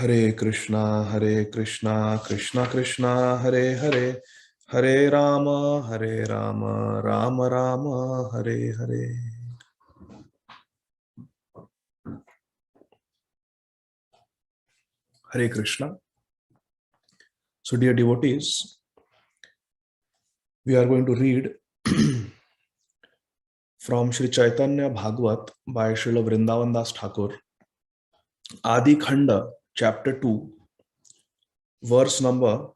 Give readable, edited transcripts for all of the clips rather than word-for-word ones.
Hare Krishna, Krishna Krishna, Hare Hare, Hare Rama, Rama Rama, Hare Hare. Hare Krishna. So, dear devotees, we are going to read from Sri Caitanya Bhagavat by Srila Vrindavan Das Thakur, Ādi Khaṇḍa, chapter 2, verse number,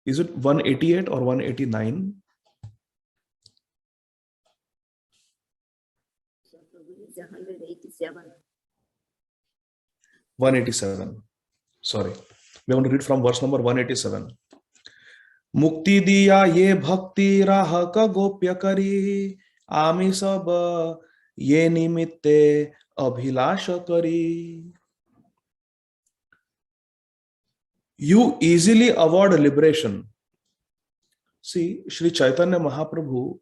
is it 188 or 189? 187. Sorry. We want to read from verse number 187. मुक्ति दिया ये भक्ति राह का गोप्य करी, आमी सब ये निमित्ते अभिलाष करी. You easily avoid liberation. See, Sri Chaitanya Mahaprabhu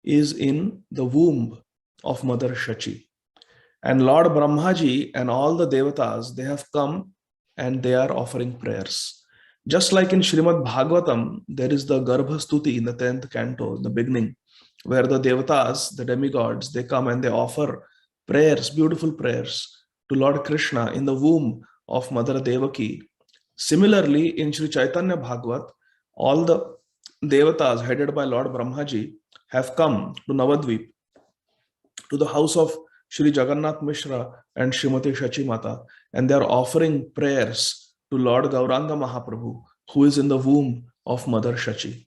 is in the womb of Mother Shachi. And Lord Brahmaji and all the devatas, they have come and they are offering prayers. Just like in Srimad Bhagavatam, there is the Garbha Stuti in the 10th canto, the beginning, where the devatas, the demigods, they come and they offer prayers, beautiful prayers to Lord Krishna in the womb of Mother Devaki. Similarly, in Sri Chaitanya Bhagavat, all the devatas headed by Lord Brahmaji have come to Navadvip, to the house of Sri Jagannath Mishra and Srimati Shachi Mata, and they are offering prayers to Lord Gauranga Mahaprabhu, who is in the womb of Mother Shachi.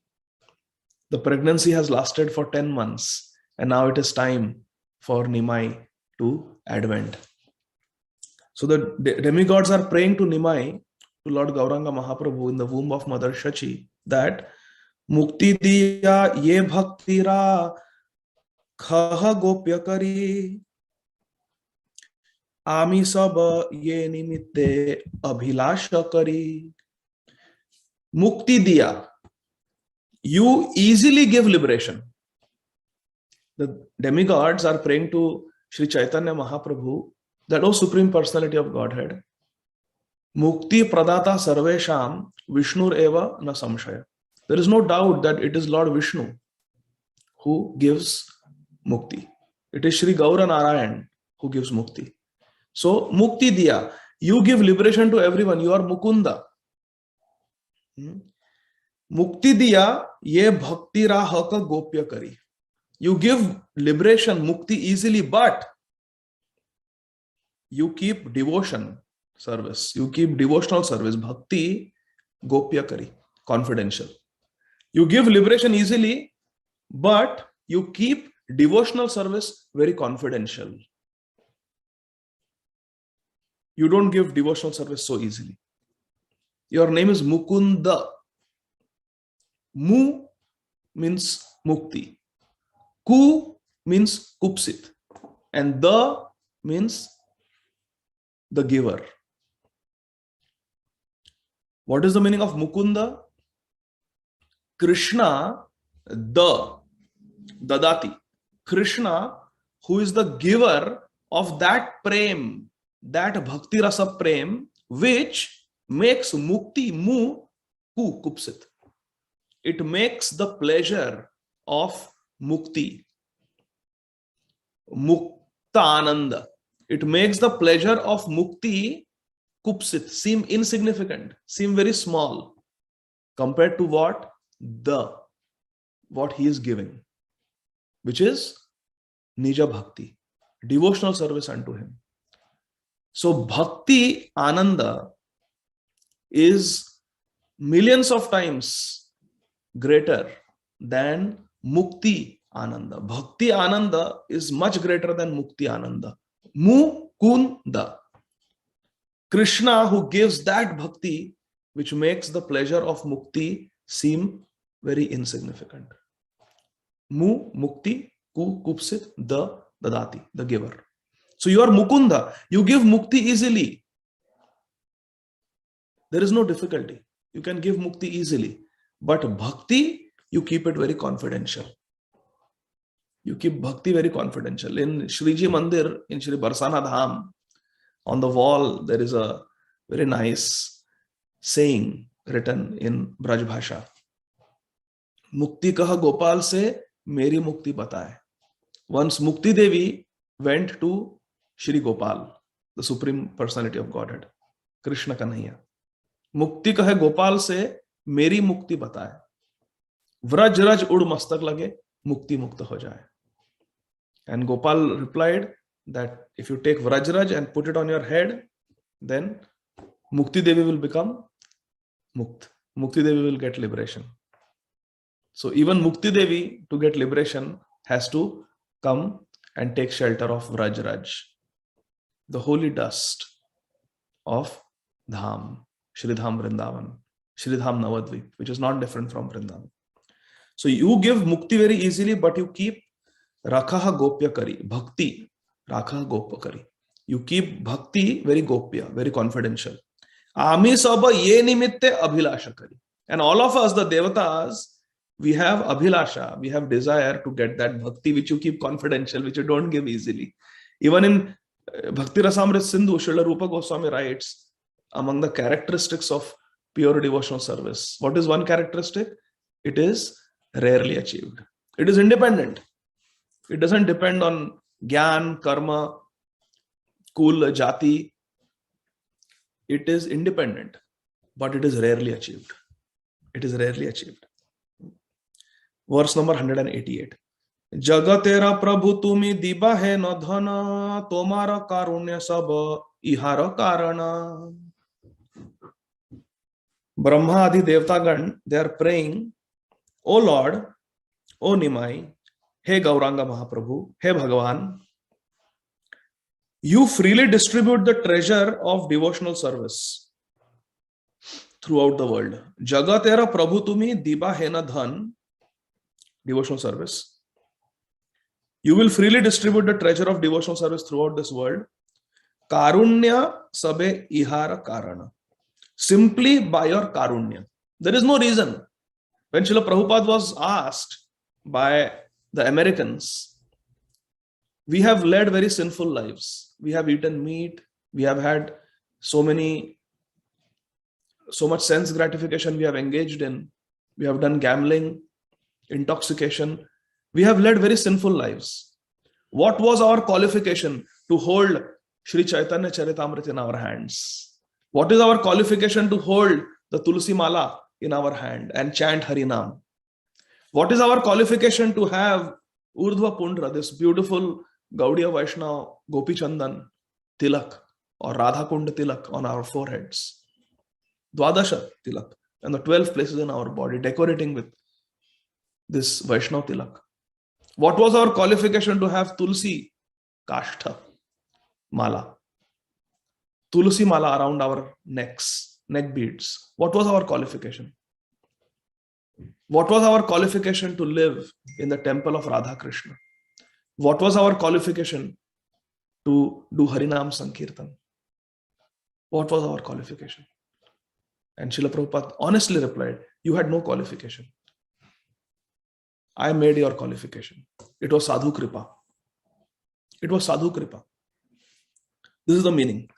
The pregnancy has lasted for 10 months, and now it is time for Nimai to advent. So the demigods are praying to Nimai, to Lord Gauranga Mahaprabhu in the womb of Mother Shachi, that Mukti diya ye bhakti ra khaha gopya kari, आमी सब ये निमित्ते अभिलाष करी. Mukti diya. You easily give liberation. The demigods are praying to Sri Chaitanya Mahaprabhu that, O Supreme Personality of Godhead, Mukti pradata sarvesham Vishnur eva na samshaya. There is no doubt that it is Lord Vishnu who gives mukti. It is Sri Gaura Narayan who gives mukti. So, Mukti diya, you give liberation to everyone. You are Mukunda. Mukti diya, ye bhakti raha ka gopya kari. You give liberation, mukti easily, but you keep devotion service. You keep devotional service, bhakti gopya kari, confidential. You give liberation easily, but you keep devotional service very confidential. You don't give devotional service so easily. Your name is Mukunda. Mu means mukti. Ku means kupsit. And the means the giver. What is the meaning of Mukunda? Krishna, the dadati. Krishna, who is the giver of that prem, that bhakti rasa prem, which makes mukti mu ku kupsit. It makes the pleasure of mukti, mukta ananda. It makes the pleasure of mukti kupsit seem insignificant, seem very small compared to what he is giving, which is nija bhakti, devotional service unto him. So bhakti ananda is millions of times greater than mukti ananda. Bhakti ananda is much greater than mukti ananda. Mukunda. Krishna, who gives that bhakti which makes the pleasure of mukti seem very insignificant. Mukti, ku kupsit, the dadati, the giver. So you are Mukunda. You give mukti easily. There is no difficulty. You can give mukti easily. But bhakti, you keep it very confidential. You keep bhakti very confidential. In Shriji Mandir, in Shri Barsana Dham, On the wall, there is a very nice saying written in Braj Bhasha. Mukti kaha Gopal se meri mukti bataye. Once Mukti Devi went to Shri Gopal, the Supreme Personality of Godhead, Krishna Kanhaiya. Mukti kahe Gopal se meri mukti bataye. Vraj raj ud mastak lage, mukti mukta ho jaye. And Gopal replied that if you take Vraj raj and put it on your head, then Mukti Devi will become Mukt. Mukti Devi will get liberation. So even Mukti Devi, to get liberation, has to come and take shelter of Vraj raj, the holy dust of Dham, Shri Dham Vrindavan, Shri Dham Navadvip, which is not different from Vrindavan. So you give mukti very easily, but you keep Rakhaha Gopya Kari, Bhakti, Rakhaha Gopya Kari. You keep Bhakti very Gopya, very confidential. Ami Saba Ye Nimitte Abhilasha Kari. And all of us, the Devatas, we have Abhilasha, we have desire to get that Bhakti which you keep confidential, which you don't give easily. Even in Bhakti Rasamrit Sindhu, Srila Rupa Goswami writes, among the characteristics of pure devotional service, what is one characteristic? It is rarely achieved. It is independent. It doesn't depend on Gyan, Karma, Kul, Jati. It is independent, but it is rarely achieved. It is rarely achieved. Verse number 188. Jagatera Prabhu tumi diba hai na dhana, tomara karunya sab ihara karana. Brahma Adi Devtagan, they are praying, O Lord, O Nimai, Hey Gauranga Mahaprabhu, Hey Bhagavan, you freely distribute the treasure of devotional service throughout the world. Jagatera Prabhu tumi diba hai na dhan, devotional service. You will freely distribute the treasure of devotional service throughout this world. Karunya sabe ihara karana. Simply by your karunya. There is no reason. When Srila Prabhupada was asked by the Americans, we have led very sinful lives. We have eaten meat. We have had so much sense gratification we have engaged in. We have done gambling, intoxication. We have led very sinful lives. What was our qualification to hold Sri Chaitanya Charitamrita in our hands? What is our qualification to hold the Tulsi Mala in our hand and chant Harinam? What is our qualification to have Urdhva Pundra, this beautiful Gaudiya Vaishnava Gopi Chandan Tilak or Radha Kunda Tilak on our foreheads? Dwadasha Tilak and the 12 places in our body decorating with this Vaishnava Tilak. What was our qualification to have Tulsi Kashtha Mala? Tulsi Mala around our necks, neck beads. What was our qualification? What was our qualification to live in the temple of Radha Krishna? What was our qualification to do Harinam Sankirtan? What was our qualification? And Srila Prabhupada honestly replied, you had no qualification. I made your qualification. It was Sadhu Kripa. It was Sadhu Kripa. This is the meaning.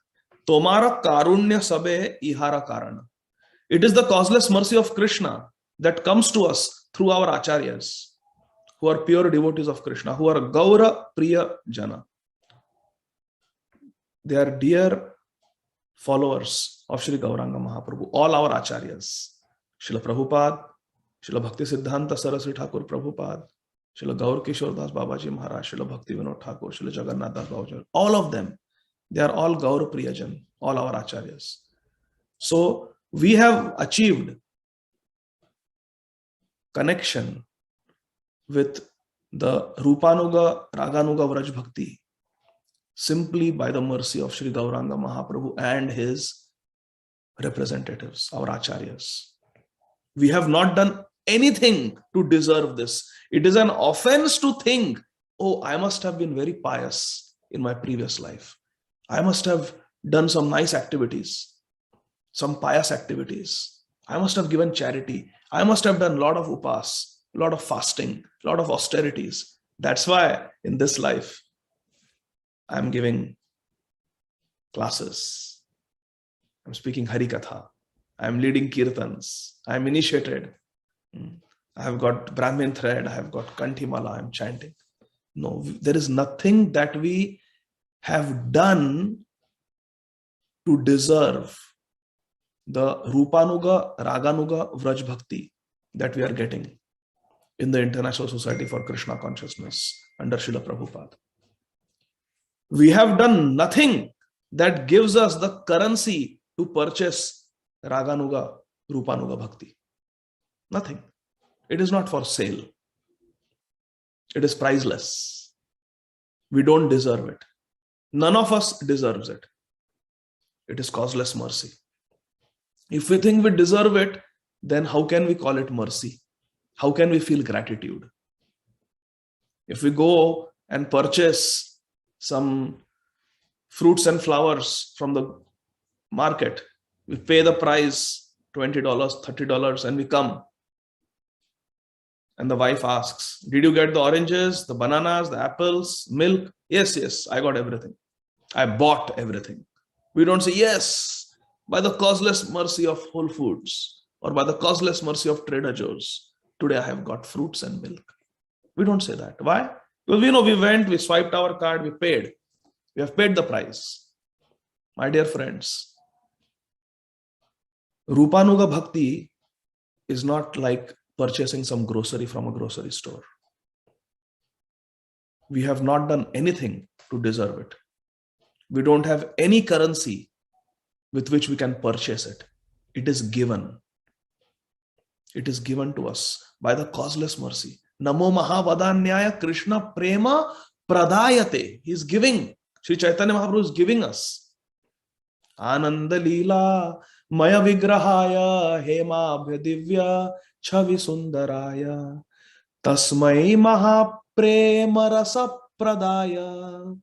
Tomara karunya sabe ihara karana. It is the causeless mercy of Krishna that comes to us through our acharyas, who are pure devotees of Krishna, who are Gaura Priya Jana. They are dear followers of Sri Gauranga Mahaprabhu, all our acharyas. Srila Prabhupada, Srila Bhakti Siddhanta Saraswati Thakur Prabhupada, Srila Gaur Kishore Das Babaji Maharaj, Srila Bhakti Vinod Thakur, Srila Jagannath Das Babaji, all of them, they are all Gaur Priyajan, all our acharyas. So we have achieved connection with the Rupanuga, Raganuga Vraj Bhakti simply by the mercy of Sri Gauranga Mahaprabhu and his representatives, our acharyas. We have not done anything to deserve this. It is an offense to think, oh, I must have been very pious in my previous life. I must have done some nice activities, some pious activities. I must have given charity. I must have done a lot of upas, a lot of fasting, a lot of austerities. That's why in this life, I'm giving classes. I'm speaking Harikatha. I'm leading kirtans. I'm initiated. I have got Brahmin thread. I have got Kanthimala. I'm chanting. No, there is nothing that we have done to deserve the Rupanuga, Raganuga, Vraj Bhakti that we are getting in the International Society for Krishna Consciousness under Srila Prabhupada. We have done nothing that gives us the currency to purchase Raganuga, Rupanuga Bhakti. Nothing. It is not for sale. It is priceless. We don't deserve it. None of us deserves it. It is causeless mercy. If we think we deserve it, then how can we call it mercy? How can we feel gratitude? If we go and purchase some fruits and flowers from the market, we pay the price, $20, $30, and we come. And the wife asks, did you get the oranges, the bananas, the apples, milk? Yes, I got everything. I bought everything. We don't say, yes, by the causeless mercy of Whole Foods or by the causeless mercy of Trader Joe's, today I have got fruits and milk. We don't say that. Why? Well, we went, we swiped our card, we paid. We have paid the price. My dear friends, Rupanuga Bhakti is not like purchasing some grocery from a grocery store. We have not done anything to deserve it. We don't have any currency with which we can purchase it. It is given. It is given to us by the causeless mercy. Namo Mahavadanyaya Krishna Prema Pradayate. He is giving. Sri Chaitanya Mahaprabhu is giving us. Ananda Leela Maya Vigrahaya Hemabhya Divya Chavi Sundaraya Tasmai Mahaprema Rasa Pradaya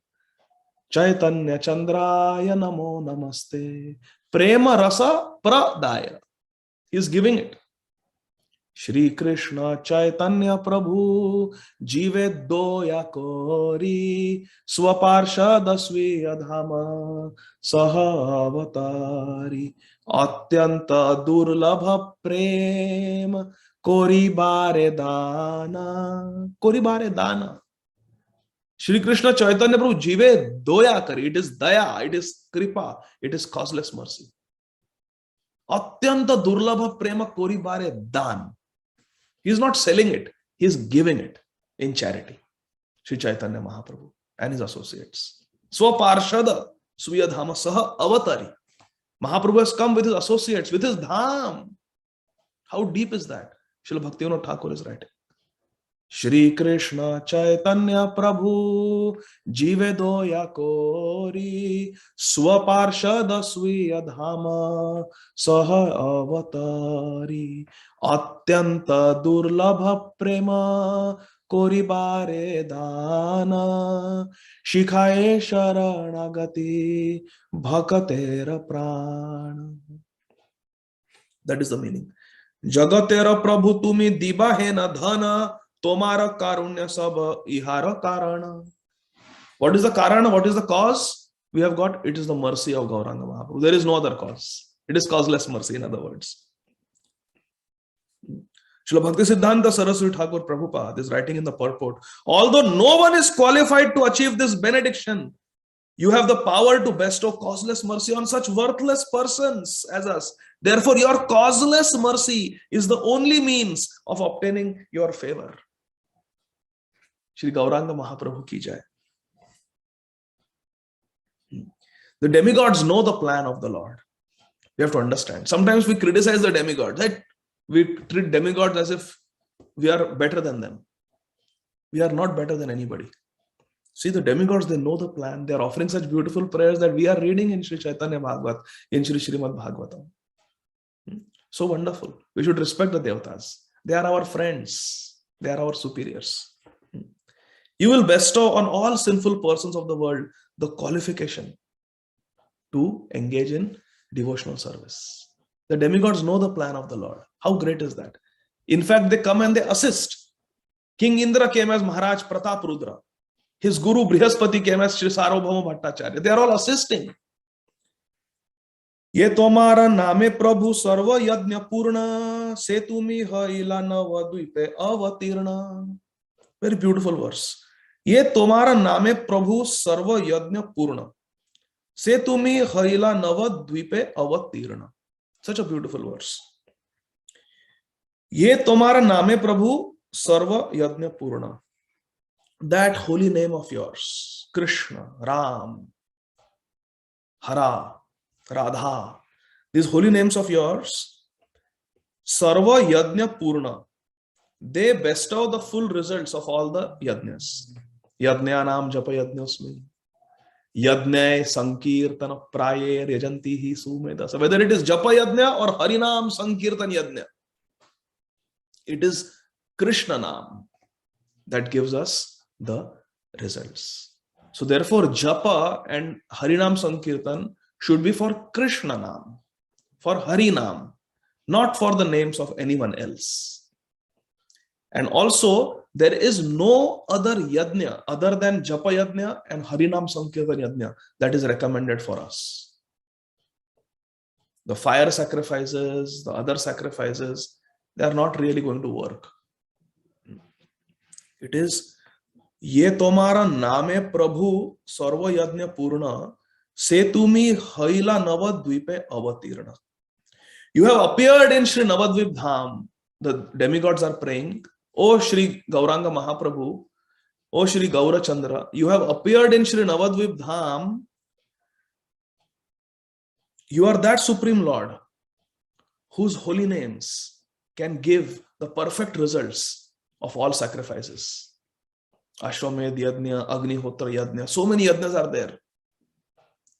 Chaitanya Chandraya Namo Namaste. Prema Rasa Pradaya. He is giving it. Shri Krishna Chaitanya Prabhu Jive Doya Kori Swaparshad Sviya Dhama Saha Avatari Atyanta Durlabha Prema Kori Bare Dana. Kori Bare Dana. Shri Krishna Chaitanya Prabhu Jive Doya Kari. It is Daya, it is Kripa, it is causeless mercy. Atyanta Durlabha Prema Kori Bare Dan. He is not selling it, he is giving it in charity. Shri Chaitanya Mahaprabhu and his associates. Swaparshada Sviya Dhama Saha Avatari. Mahaprabhu has come with his associates, with his dham. How deep is that? Srila Bhaktivinoda Thakur is writing. Shri Krishna Chaitanya Prabhu Jive Doya Kori Swaparshada Sviya Dhama Saha Avatari Atyanta Durlabha Prema Kori Bare Dana Shikhaye Sharanagati Bhakatera Prana. That is the meaning. Jagatera Prabhu Tumi Diba Hena Dhana Tomara Karunya Sab Ihara Karana. What is the Karana? What is the cause? We have got, it is the mercy of Gauranga Mahaprabhu. There is no other cause. It is causeless mercy, in other words. Srila Bhakti Siddhanta Saraswati Thakur Prabhupada is writing in the purport, although no one is qualified to achieve this benediction, you have the power to bestow causeless mercy on such worthless persons as us. Therefore, your causeless mercy is the only means of obtaining your favor. Shri Gauranga Mahaprabhu ki jai. The demigods know the plan of the Lord. We have to understand. Sometimes we criticize the demigods. Right? We treat demigods as if we are better than them. We are not better than anybody. See, the demigods, they know the plan. They are offering such beautiful prayers that we are reading in Sri Chaitanya Bhagavat, in Sri Srimad Bhagavatam. So wonderful. We should respect the Devatas. They are our friends. They are our superiors. You will bestow on all sinful persons of the world the qualification to engage in devotional service. The demigods know the plan of the Lord. How great is that? In fact, they come and they assist. King Indra came as Maharaj Pratap Rudra. His guru Brihaspati came as Sri Sarvabhauma Bhattacharya. They are all assisting. ये तुम्हारा नामे प्रभु सर्व यज्ञ पूर्ण से तुम्ही हईला नवद्वीपे अवतीर्ण. Very beautiful verse. ये तुम्हारा नामे प्रभु सर्व यज्ञ पूर्ण से तुम्ही हईला नवद्वीपे अवतीर्ण. Such a beautiful verse. ये तुम्हारा नामे प्रभु सर्व यज्ञ पूर्ण. That holy name of yours, Krishna, Ram, Hara, Radha, these holy names of yours, Sarva Yajna Purna, they bestow the full results of all the yajnas. Yajnanam japa yajnosmi. Yajnay sankirtana prayer yajanti hi sumeda. So whether it is japa yajna or harinam sankirtan yajna, it is Krishna Nam that gives us the results. So therefore japa and harinam sankirtan should be for Krishna Nam, for Harinam, not for the names of anyone else. And also, there is no other yajna other than Japa Yajna and Harinam Sankirtan Yajna that is recommended for us. The fire sacrifices, the other sacrifices, they are not really going to work. It is Ye tomara name Prabhu Sarva Yajna Purna Se tumi haila Navadvipe avatirna. You have appeared in Sri Navadvip Dham. The demigods are praying, O Sri Gauranga Mahaprabhu, O Sri Gaura Chandra, you have appeared in Sri Navadvip Dham. You are that Supreme Lord whose holy names can give the perfect results of all sacrifices. Ashwamedh Yajna, Agnihotra Yajna, so many yajnas are there.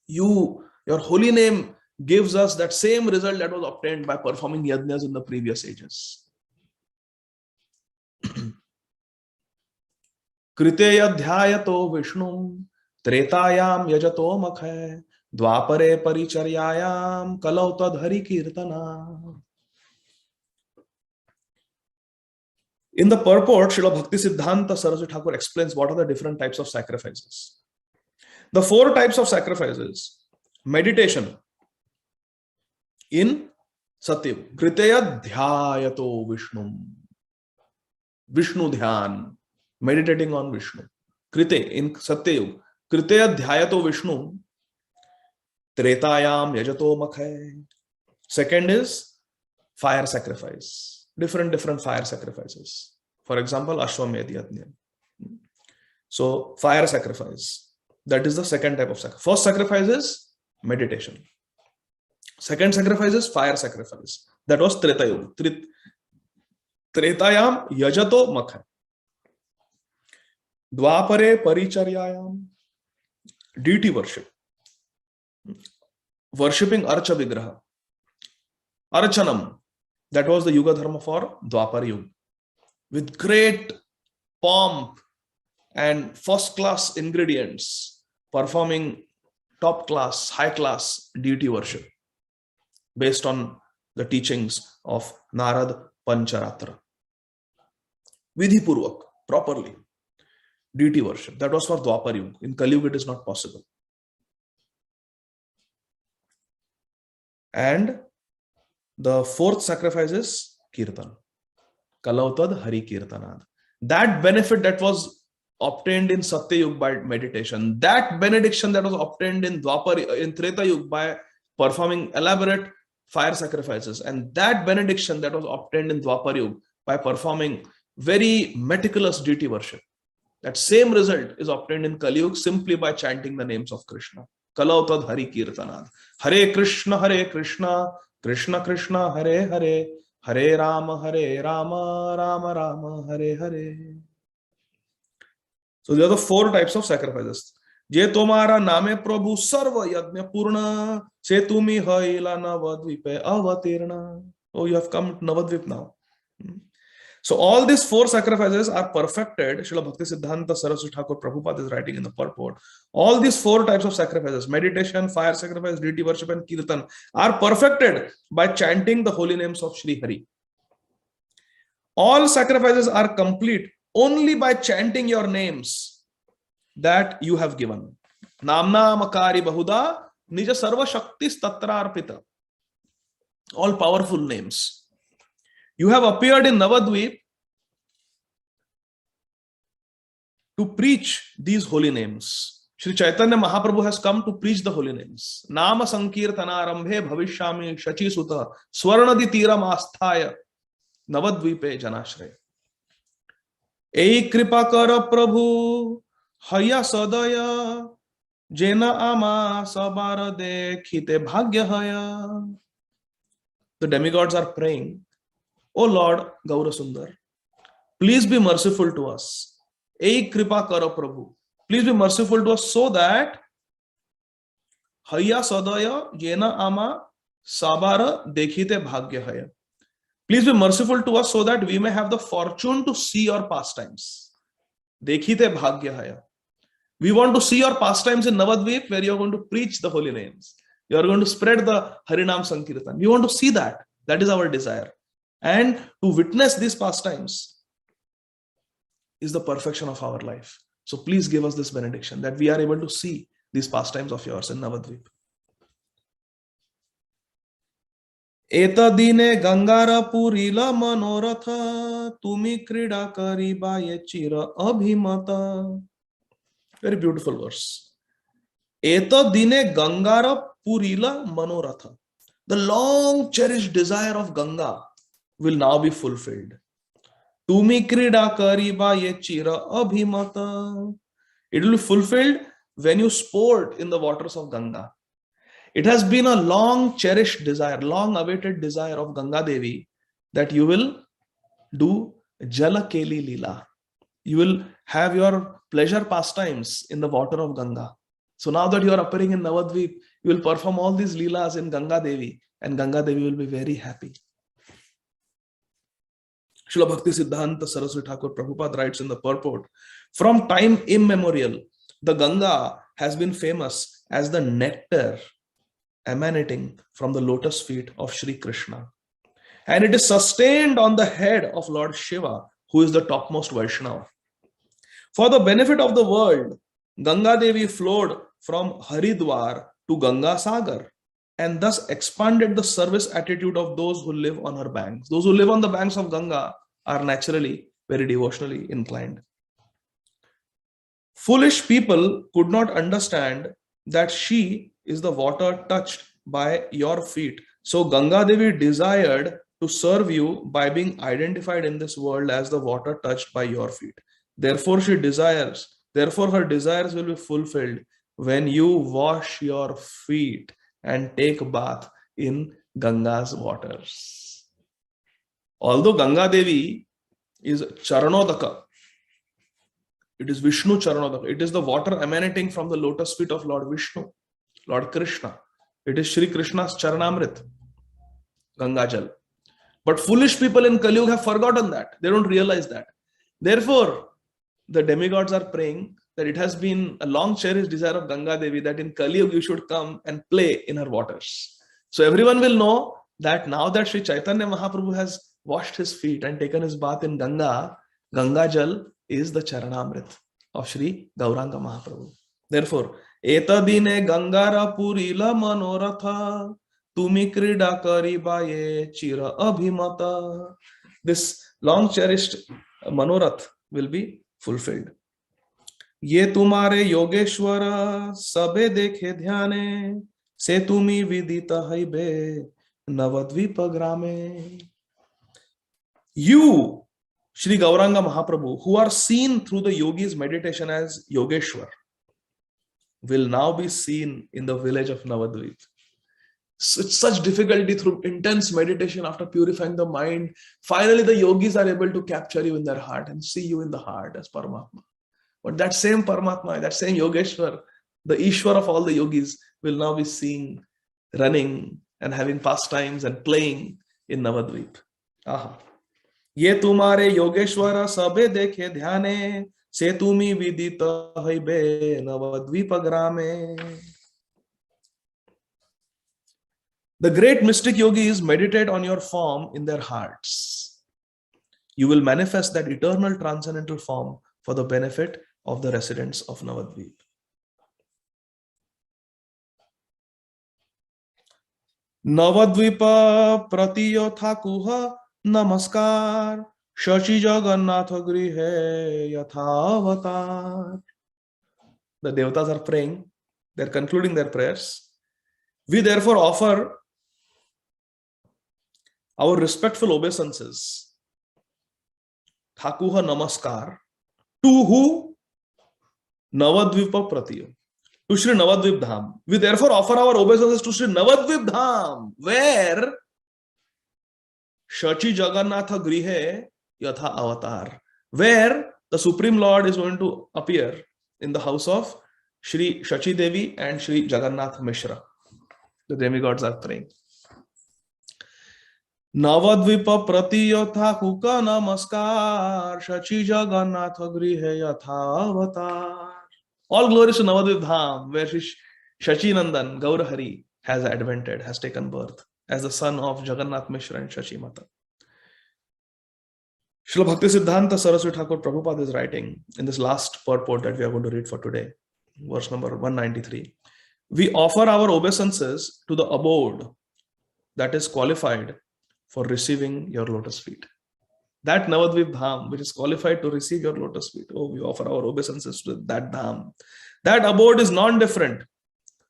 Your holy name gives us that same result that was obtained by performing yajnas in the previous ages. Kriteya dhyayato Vishnum Tretayam yajato makhe Dvapare paricharyayam Kalau tad hari kirtana. In the purport, Srila Bhakti Siddhanta Saraswati Thakur explains what are the different types of sacrifices. The 4 types of sacrifices: meditation in Satyam, Kriteya Dhyayato Vishnum, Vishnu Dhyan, meditating on Vishnu. Krite in Satyam, Kriteya Dhyayato Vishnu, Tretayam Yajato Makhe. Second is fire sacrifice, different fire sacrifices. For example, Ashwamedh Yajna. So, fire sacrifice. That is the second type of sacrifice. First sacrifice is meditation. Second sacrifice is fire sacrifice. That was Treta Yuga. Tretayam yajato makha. Dvapare paricharyayam. Deity worship. Worshipping Archa Vigraha. Archanam. That was the Yuga Dharma for Dwapar Yuga. With great pomp and first class ingredients, performing top class, high class deity worship based on the teachings of Narad Pancharatra. Vidhi Purvak, properly. Deity worship. That was for Dwapar Yuga. In Kali Yuga it is not possible. And the fourth sacrifice is Kirtan. Kalautad Hari Kirtanad. That benefit that was obtained in Satya Yuga by meditation, that benediction that was obtained in Treta Yuga by performing elaborate fire sacrifices, and that benediction that was obtained in Dwapar Yuga by performing very meticulous deity worship, that same result is obtained in Kali Yuga simply by chanting the names of Krishna. Kalautad Hari Kirtanad. Hare Krishna, Krishna Krishna, Hare Hare, Hare Rama, Rama Rama, Hare Hare. So there are the 4 types of sacrifices. Je tomara name Prabhu sarva yajna purna, se tumi haila navadvipe avatirna. Oh, you have come to Navadvip now. So all these 4 sacrifices are perfected. Srila Bhakti Siddhanta Saraswati Thakur Prabhupada is writing in the purport. All these 4 types of sacrifices, meditation, fire sacrifice, deity worship and kirtan, are perfected by chanting the holy names of Sri Hari. All sacrifices are complete only by chanting your names that you have given. Namna makari bahuda Nija Sarva Shaktis Tatrarpita. All powerful names. You have appeared in Navadvip to preach these holy names. Sri Chaitanya Mahaprabhu has come to preach the holy names. Nama Sankirtanarambhe Bhavishyami Shachi Suta Swarnadi Tiram Asthaya Navadvipe Janashray. Ei Kripa Kara Prabhu Haya Sadaya Jena Ama Sabara Dekhite Bhagya Haya. The demigods are praying, O Lord Gaura Sundar, please be merciful to us. Ei Kripa Kara Prabhu. Please be merciful to us so that Haya Sadaya Jena Ama Sabara Dekhite Bhagya Haya. Please be merciful to us so that we may have the fortune to see your pastimes. Dekhite Bhagya Haya. We want to see your pastimes in Navadvip where you are going to preach the holy names. You are going to spread the Harinam Sankirtan. We want to see that. That is our desire. And to witness these pastimes is the perfection of our life. So please give us this benediction that we are able to see these pastimes of yours in Navadvip. Eta dine Gangara Purila Manoratha Tumi Krida Kariba Yechira Abhimata. Very beautiful verse. Eta dine Gangara Purila Manoratha. The long cherished desire of Ganga will now be fulfilled. Tumi krida kariba yechira abhimata. It will be fulfilled when you sport in the waters of Ganga. It has been a long cherished desire, long awaited desire of Ganga Devi that you will do Jala Keli Leela. You will have your pleasure pastimes in the water of Ganga. So now that you are appearing in Navadvip, you will perform all these Leelas in Ganga Devi and Ganga Devi will be very happy. Srila Bhakti Siddhanta Saraswati Thakur Prabhupada writes in the purport, from time immemorial, the Ganga has been famous as the nectar emanating from the lotus feet of Sri Krishna. And it is sustained on the head of Lord Shiva, who is the topmost Vaishnava. For the benefit of the world, Ganga Devi flowed from Haridwar to Ganga Sagar and thus expanded the service attitude of those who live on her banks. Those who live on the banks of Ganga are naturally very devotionally inclined. Foolish people could not understand that she is the water touched by your feet. So Ganga Devi desired to serve you by being identified in this world as the water touched by your feet. Therefore her desires will be fulfilled when you wash your feet and take a bath in Ganga's waters. Although Ganga Devi is Charanodaka, it is Vishnu Charanodaka. It is the water emanating from the lotus feet of Lord Vishnu, Lord Krishna. It is Shri Krishna's Charanamrit, Ganga Jal. But foolish people in Kali Yuga have forgotten that. They don't realize that. Therefore, the demigods are praying that it has been a long cherished desire of Ganga Devi that in Kali Yuga you should come and play in her waters. So everyone will know that now that Sri Chaitanya Mahaprabhu has washed his feet and taken his bath in Ganga, Ganga Jal is the Charanamrit of Sri Gauranga Mahaprabhu. Therefore, Etadine Gangara Purila Manoratha Tumi Krida Karibaye Chira Abhimata. This long cherished Manorath will be fulfilled. Ye tumare Yogeshwara sabe dekhe dhyane se tumi vidita haibe Navadvipa grame. You, Shri Gauranga Mahaprabhu, who are seen through the yogi's meditation as Yogeshwar, will now be seen in the village of Navadvip. Such difficulty through intense meditation after purifying the mind. Finally, the yogis are able to capture you in their heart and see you in the heart as Paramatma. But that same Paramatma, that same Yogeshwar, the Ishwar of all the yogis, will now be seen running and having pastimes and playing in Navadvip. Aha. Ye tumare Yogeshwara sabe dekhe dhyane se tumi vidita haibe Navadvipa grame. The great mystic yogis meditate on your form in their hearts. You will manifest that eternal transcendental form for the benefit of the residents of Navadvip. Navadvipa pratiyo thakuha namaskar Shachi Jagannatha grihe yathavatar. The devatas are praying, they're concluding their prayers. We therefore offer our respectful obeisances. Thakuha namaskar. To who? Navadvipa pratiyo. To Sri Navadvip Dham. We therefore offer our obeisances to Sri Navadvip Dham, where Shachi Jagannatha grihe yatha avatar, where the Supreme Lord is going to appear in the house of Shri Shachi Devi and Shri Jagannath Mishra. The demigods are praying. Navadvipa pratiyo thakuka namaskar Shachi Jagannatha grihe yatha avatar. All glories to Navadvip Dham, where Shachi Nandan, Gaur Hari, has advented, has taken birth as the son of Jagannath Mishra and Shachi Mata. Srila Bhakti Siddhanta Saraswati Thakur Prabhupada is writing in this last purport that we are going to read for today, verse number 193. We offer our obeisances to the abode that is qualified for receiving your lotus feet. That Navadvip Dham, which is qualified to receive your lotus feet. Oh, we offer our obeisances to that Dham. That abode is non-different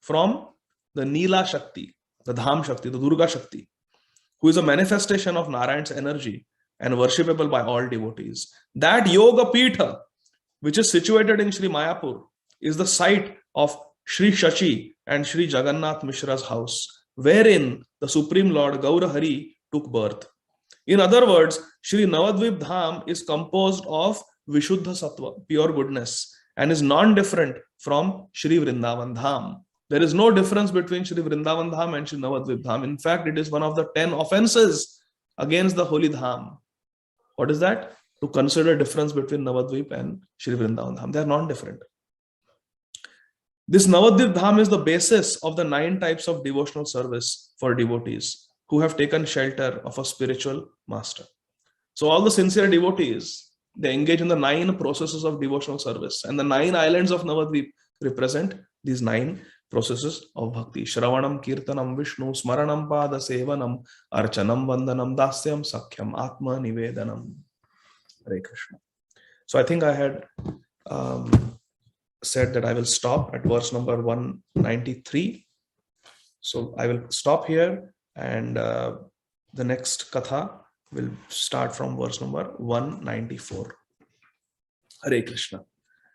from the Neela Shakti, the Dham Shakti, the Durga Shakti, who is a manifestation of Narayan's energy and worshipable by all devotees. That Yoga Pitha, which is situated in Sri Mayapur, is the site of Sri Shachi and Sri Jagannath Mishra's house, wherein the Supreme Lord Gaur Hari took birth. In other words, Sri Navadvip Dham is composed of Vishuddha Sattva, pure goodness, and is non-different from Sri Vrindavan Dham. There is no difference between Sri Vrindavan Dham and Sri Navadvip Dham. In fact, it is one of the 10 offenses against the holy Dham. What is that? To consider difference between Navadvip and Sri Vrindavan Dham. They are non-different. This Navadvip Dham is the basis of the 9 types of devotional service for devotees who have taken shelter of a spiritual master. So all the sincere devotees, they engage in the 9 processes of devotional service, and the 9 islands of Navadvip represent these 9 processes of bhakti. Shravanam, Kirtanam, Vishnu, Smaranam, Pada Sevanam, Archanam, Vandanam, Dasyam, Sakhyam, Atma, Nivedanam. Hare Krishna. So I think I had said that I will stop at verse number 193. So I will stop here, and the next katha will start from verse number 194. Hare Krishna.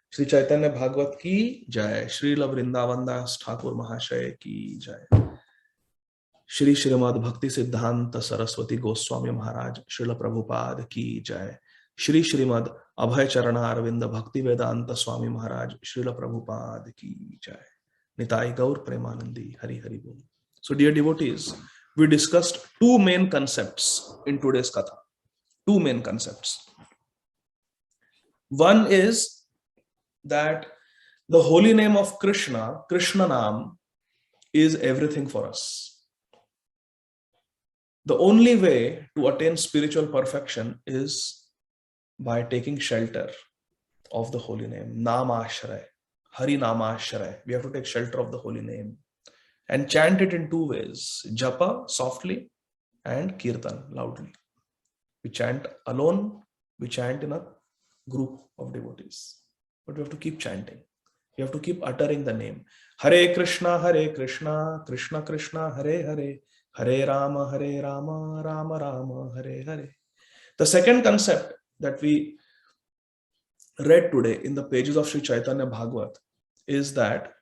Shri Caitanya Bhagavat ki jai. Srila Vrindavan Das Thakur Mahashaya ki jai. Shri Srimad Bhakti Siddhanta Saraswati Goswami Maharaj Srila Prabhupada ki jai. Shri Srimad Abhay Charana Arvinda Bhakti Vedanta Swami Maharaj Srila Prabhupada ki jai. Nitai Gaur Premanandi. Hari Hari Bol. So dear devotees, we discussed 2 main concepts in today's katha. 2 main concepts. One is that the holy name of Krishna, Krishna Nam, is everything for us. The only way to attain spiritual perfection is by taking shelter of the holy name. Namashray, Hari Namashray. We have to take shelter of the holy name and chant it in 2 ways. Japa softly and Kirtan loudly. We chant alone, we chant in a group of devotees. But we have to keep chanting. We have to keep uttering the name. Hare Krishna, Krishna Krishna, Hare Hare, Hare Rama, Rama Rama, Hare Hare. The second concept that we read today in the pages of Sri Chaitanya Bhagavat is that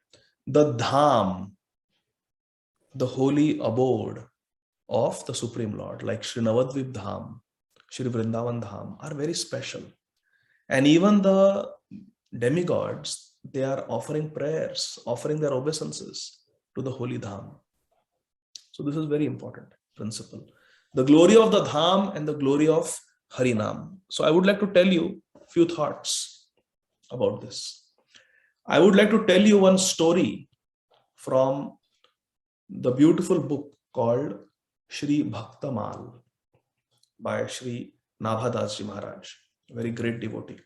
the Dham, the holy abode of the Supreme Lord, like Sri Navadvip Dham, Sri Vrindavan Dham, are very special. And even the demigods, they are offering prayers, offering their obeisances to the holy Dham. So this is very important principle. The glory of the Dham and the glory of Harinam. So I would like to tell you a few thoughts about this. I would like to tell you one story from the beautiful book called Shri Bhaktamal by Shri Nabhadas Ji Maharaj, a very great devotee.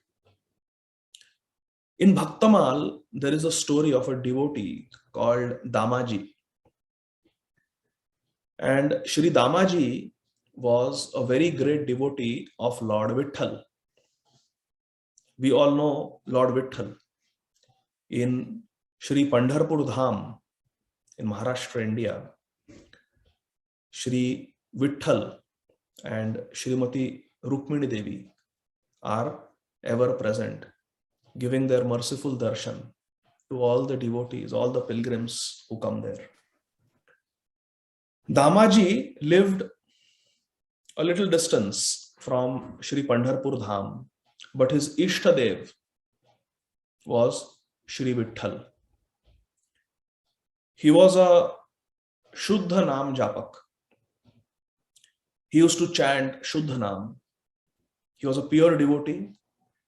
In Bhaktamal, there is a story of a devotee called Damaji. And Shri Damaji was a very great devotee of Lord Vitthal. We all know Lord Vitthal. In Shri Pandharpur Dham in Maharashtra, India, Shri Vitthal and Shrimati Rukmini Devi are ever present, giving their merciful darshan to all the devotees, all the pilgrims who come there. Damaji lived a little distance from Shri Pandharpur Dham, but his Ishtadev was Shri Vitthal. He was a Shuddha Nam Japak. He used to chant Shuddha Nam. He was a pure devotee.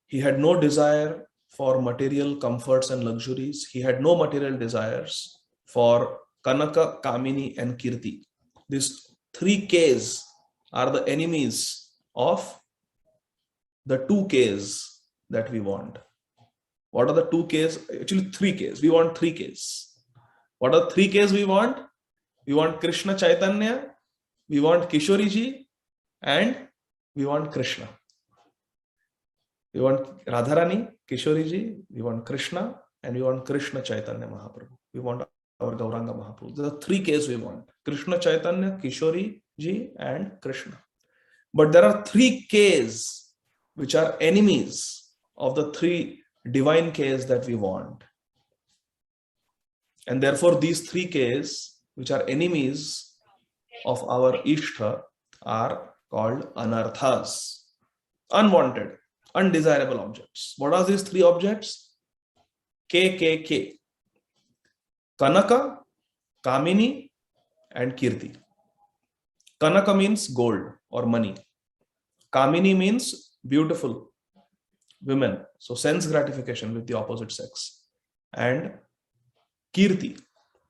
He had no desire for material comforts and luxuries. He had no material desires for Kanaka, Kamini and Kirti. These three Ks are the enemies of the two Ks that we want. What are the two Ks? Actually, three Ks. We want three Ks. What are the three Ks we want? We want Krishna Caitanya, we want Kishoriji, and we want Krishna. We want Radharani, Kishoriji, we want Krishna, and we want Krishna Chaitanya Mahaprabhu. We want our Gauranga Mahaprabhu. There are three Ks we want: Krishna Chaitanya, Kishoriji, and Krishna. But there are three Ks which are enemies of the three divine Ks that we want. And therefore, these three Ks, which are enemies of our Ishta, are called anarthas, unwanted, undesirable objects. What are these three objects? K. Kanaka, Kamini, and Kirti. Kanaka means gold or money. Kamini means beautiful women, so sense gratification with the opposite sex. And Kirti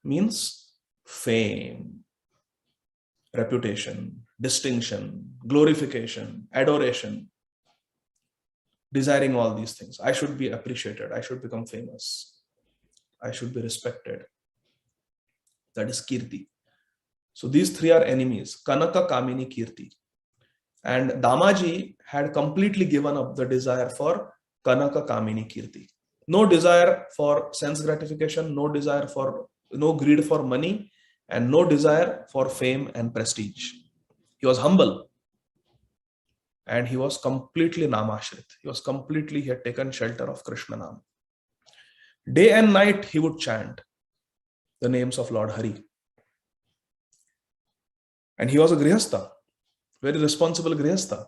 means fame, reputation, distinction, glorification, adoration, desiring all these things. I should be appreciated. I should become famous. I should be respected. That is Kirti. So these three are enemies: Kanaka, Kamini, Kirti. And Damaji had completely given up the desire for Kanaka, Kamini, Kirti. No desire for sense gratification, no greed for money, and no desire for fame and prestige. He was humble. And he was completely namashrit. He had taken shelter of Krishna Nam. Day and night he would chant the names of Lord Hari. And he was a grihastha, very responsible grihastha.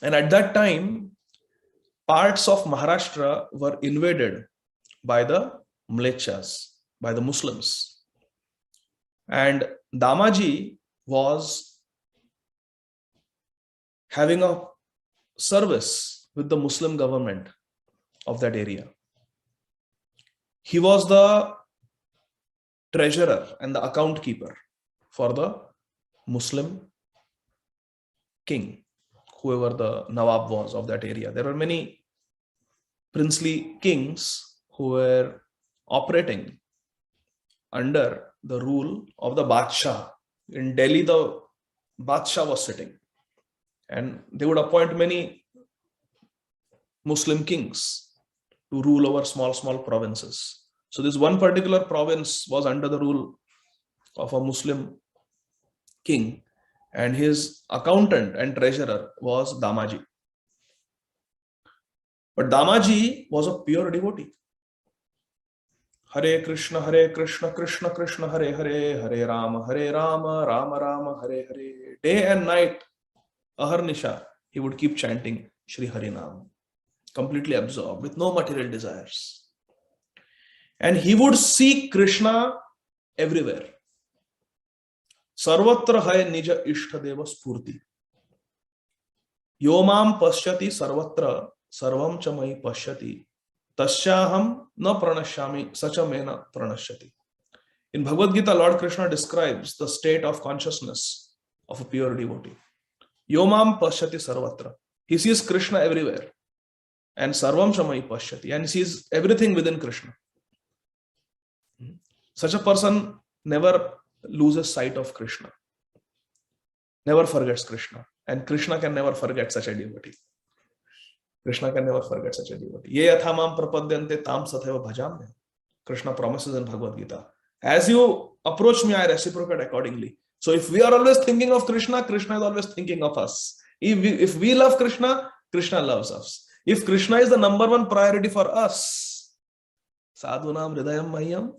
And at that time, parts of Maharashtra were invaded by the Mlechas, by the Muslims. And Damaji was having a service with the Muslim government of that area. He was the treasurer and the account keeper for the Muslim king, whoever the Nawab was of that area. There were many princely kings who were operating under the rule of the Badshah. In Delhi, the Badshah was sitting, and they would appoint many Muslim kings to rule over small provinces. So this one particular province was under the rule of a Muslim king, and his accountant and treasurer was Damaji. But Damaji was a pure devotee. Hare Krishna, Krishna Krishna, Hare Hare, Hare Rama, Rama Rama, Hare Hare. Day and night, Aharnisha, he would keep chanting Shri Harinam, completely absorbed, with no material desires. And he would seek Krishna everywhere. Sarvatra hai nija ishtadeva spurti. Yomam pasyati sarvatra sarvam chamai pasyati. Tasyaham na pranashyami sachamena pranashyati. In Bhagavad Gita, Lord Krishna describes the state of consciousness of a pure devotee. Yomam pasyati sarvatra. He sees Krishna everywhere. And sarvam chamai pasyati. And sees everything within Krishna. Such a person never loses sight of Krishna, never forgets Krishna. And Krishna can never forget such a devotee. Krishna can never forget such a devotee. Ye yatha mam prapadyante tam sathaiva bhajamya. Krishna promises in Bhagavad Gita. As you approach me, I reciprocate accordingly. So if we are always thinking of Krishna, Krishna is always thinking of us. If we love Krishna, Krishna loves us. If Krishna is the number one priority for us, sadhunam hridayam mahyam,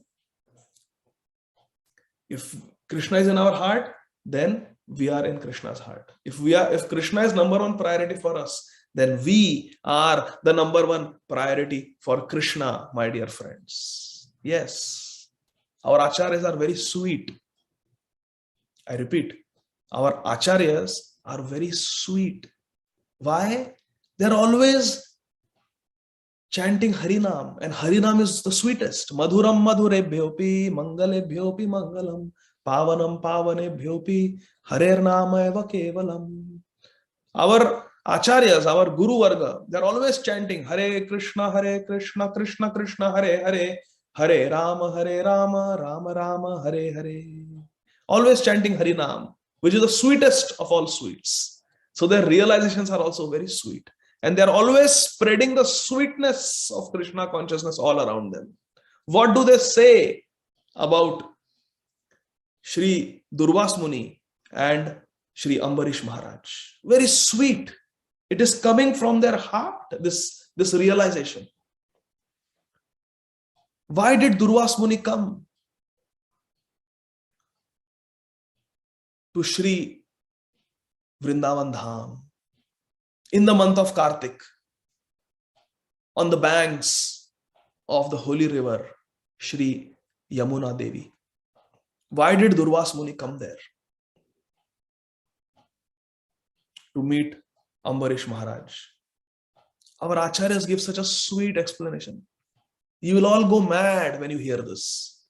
if Krishna is in our heart, then we are in Krishna's heart. If Krishna is number one priority for us, then we are the number one priority for Krishna, my dear friends. Yes, our acharyas are very sweet. I repeat, our acharyas are very sweet. Why? They're always chanting Harinam, and Harinam is the sweetest. Madhuram madhurebhyopi, mangalebhyopi mangalam, pavanam pavanebhyopi, Harer nama eva kevalam. Our acharyas, our guru varga, they're always chanting Hare Krishna, Krishna Krishna, Hare Hare, Hare Rama, Rama Rama, Hare Hare. Always chanting Harinam, which is the sweetest of all sweets. So their realizations are also very sweet. And they're always spreading the sweetness of Krishna consciousness all around them. What do they say about Shri Durvas Muni and Shri Ambarish Maharaj? Very sweet. It is coming from their heart, this realization. Why did Durvas Muni come to Shri Vrindavan Dham in the month of Kartik, on the banks of the holy river, Shri Yamuna Devi? Why did Durvas Muni come there? To meet Ambarish Maharaj. Our acharyas give such a sweet explanation. You will all go mad when you hear this.